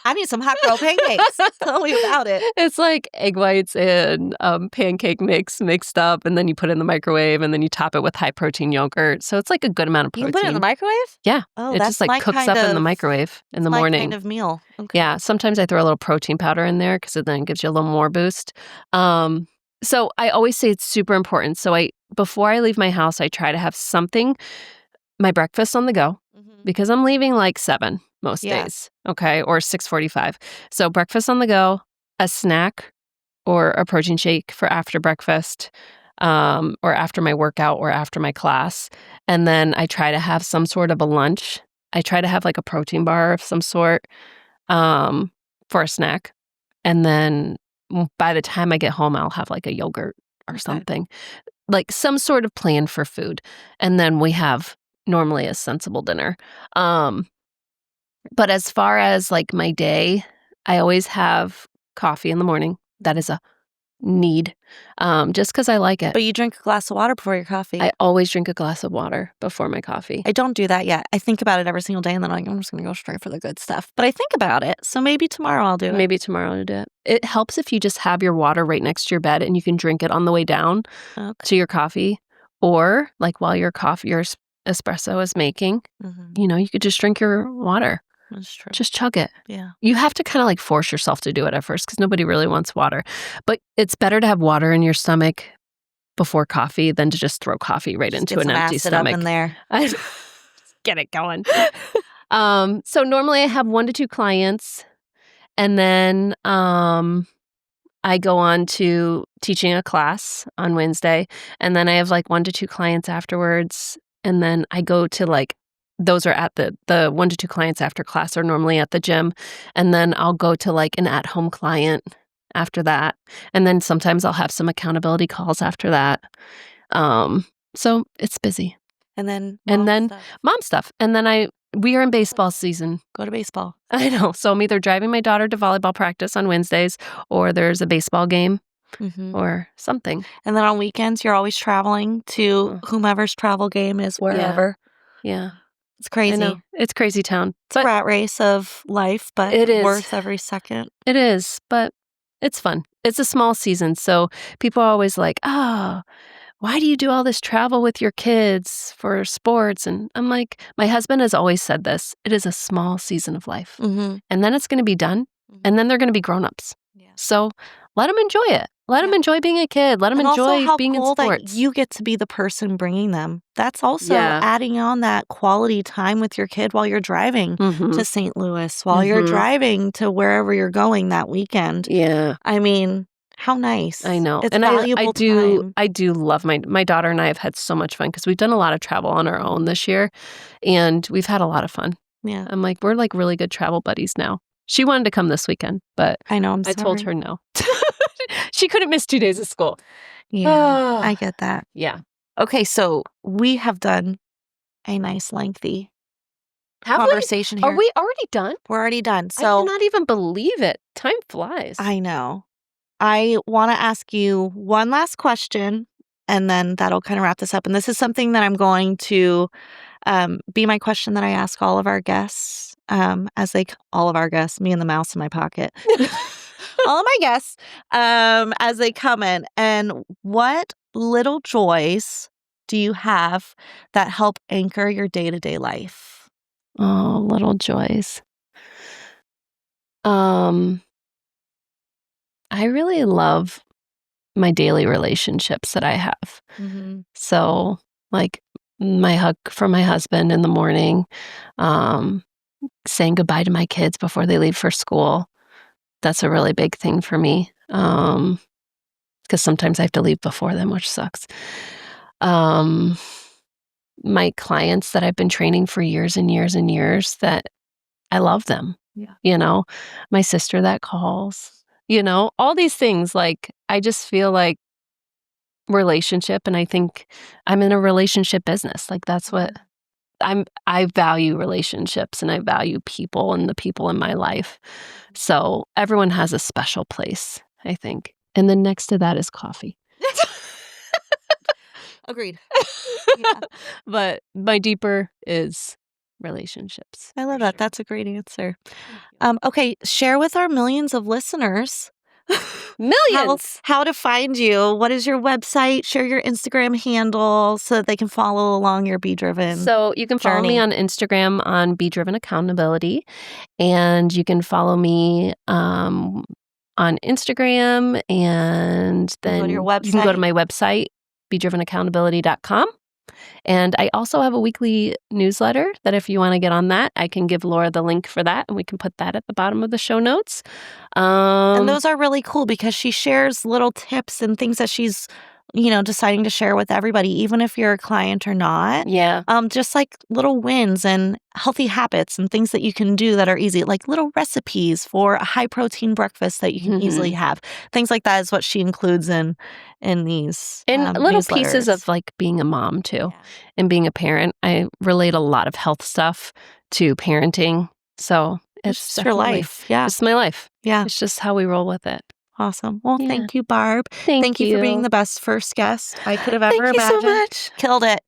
I need some hot girl pancakes. Tell me about it. It's like egg whites and pancake mix mixed up, and then you put it in the microwave, and then you top it with high-protein yogurt. So it's like a good amount of You protein. can put it in the microwave? Yeah. Oh, It that's just like my cooks kind up in the of microwave in the my morning. kind of meal. Okay. Yeah. Sometimes I throw a little protein powder in there because it then gives you a little more boost. So I always say it's super important. So before I leave my house, I try to have something, my breakfast on the go, because I'm leaving like 7 most days, okay, or 6:45. So breakfast on the go, a snack or a protein shake for after breakfast, or after my workout or after my class. And then I try to have some sort of a lunch. I try to have like a protein bar of some sort for a snack. And then by the time I get home, I'll have like a yogurt or something, like some sort of plan for food. And then we have normally a sensible dinner. But as far as like my day, I always have coffee in the morning. That is a need, just because I like it. But you drink a glass of water before your coffee. I always drink a glass of water before my coffee. I don't do that yet. I think about it every single day, and then I'm just going to go straight for the good stuff. But I think about it, so maybe tomorrow I'll do it. Maybe tomorrow I'll do it. It helps if you just have your water right next to your bed and you can drink it on the way down to your coffee, or like while your espresso is making, you could just drink your water. That's true. Just chug it. Yeah. You have to kind of like force yourself to do it at first because nobody really wants water. But it's better to have water in your stomach before coffee than to just throw coffee right into an empty stomach. Up in there. Get it going. So normally I have 1 to 2 clients, and then I go on to teaching a class on Wednesday, and then I have like 1 to 2 clients afterwards, and then I go to like, those are at the 1 to 2 clients after class are normally at the gym, and then I'll go to like an at-home client after that, and then sometimes I'll have some accountability calls after that. So it's busy. And then mom stuff. And then we are in baseball season. Go to baseball. I know. So I'm either driving my daughter to volleyball practice on Wednesdays, or there's a baseball game or something. And then on weekends, you're always traveling to whomever's travel game is wherever. Yeah. It's crazy. I know. It's crazy town. It's a rat race of life, but it is worth every second. It is, but it's fun. It's a small season. So people are always like, oh, why do you do all this travel with your kids for sports? And I'm like, my husband has always said this. It is a small season of life. And then it's going to be done. And then they're going to be grown-ups. Yeah. So let them enjoy it. Let them enjoy being a kid. Let them enjoy being in sports. That you get to be the person bringing them. That's also adding on that quality time with your kid while you're driving to St. Louis, while you're driving to wherever you're going that weekend. Yeah. I mean, how nice. I know. It's and valuable time. I do love my daughter and I have had so much fun because we've done a lot of travel on our own this year, and we've had a lot of fun. Yeah. I'm like, we're like really good travel buddies now. She wanted to come this weekend, but I know. I told her no. She couldn't miss 2 days of school. Yeah, I get that. Yeah. Okay, so we have done a nice lengthy conversation here. Are we already done? We're already done. So I cannot even believe it. Time flies. I know. I want to ask you one last question, and then that'll kind of wrap this up. And this is something that I'm going to be my question that I ask all of our guests, all of our guests, me and the mouse in my pocket. All of my guests as they come in. And what little joys do you have that help anchor your day-to-day life? Oh, little joys. I really love my daily relationships that I have. So like my hug from my husband in the morning, saying goodbye to my kids before they leave for school. That's a really big thing for me, because sometimes I have to leave before them, which sucks. My clients that I've been training for years and years and years, that I love them. Yeah. My sister that calls, all these things. Like, I just feel like relationship, and I think I'm in a relationship business. Like, that's what I value relationships, and I value people and the people in my life. So everyone has a special place, I think. And then next to that is coffee. Agreed. But my deeper is relationships. I love for that. sure. That's a great answer. Thank you. Okay, share with our millions of listeners how Millions! how to find you. What is your website? Share your Instagram handle so that they can follow along your Be Driven So you can follow me journey. on Instagram on Be Driven Accountability, and you can follow me on Instagram, and You can go to your then you can go to website. my website, bedrivenaccountability.com. And I also have a weekly newsletter that if you want to get on that, I can give Laura the link for that, and we can put that at the bottom of the show notes. And Um, those are really cool because she shares little tips and things that she's, deciding to share with everybody, even if you're a client or not. yeah. Just like little wins and healthy habits and things that you can do that are easy, like little recipes for a high protein breakfast that you can easily Mhm. have. Things like that is what she includes in these And little pieces newsletters. of like being a mom too, Yeah. and being a parent. I relate a lot of health stuff to parenting. So It's it's just your definitely life. Yeah. it's my life. Yeah. It's just how we roll with it. Awesome. Well, Yeah. thank you, Barb. Thank Thank you for being you. the best first guest I could have ever Thank you so imagined. much. Killed it.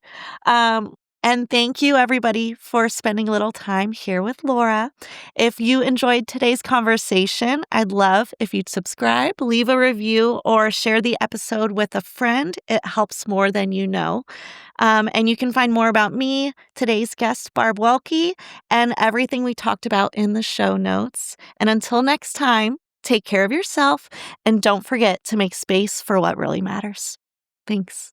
And thank you, everybody, for spending a little time here with Laura. If you enjoyed today's conversation, I'd love if you'd subscribe, leave a review, or share the episode with a friend. It helps more than you know. And you can find more about me, today's guest, Barb Welke, and everything we talked about in the show notes. And until next time, take care of yourself and don't forget to make space for what really matters. Thanks.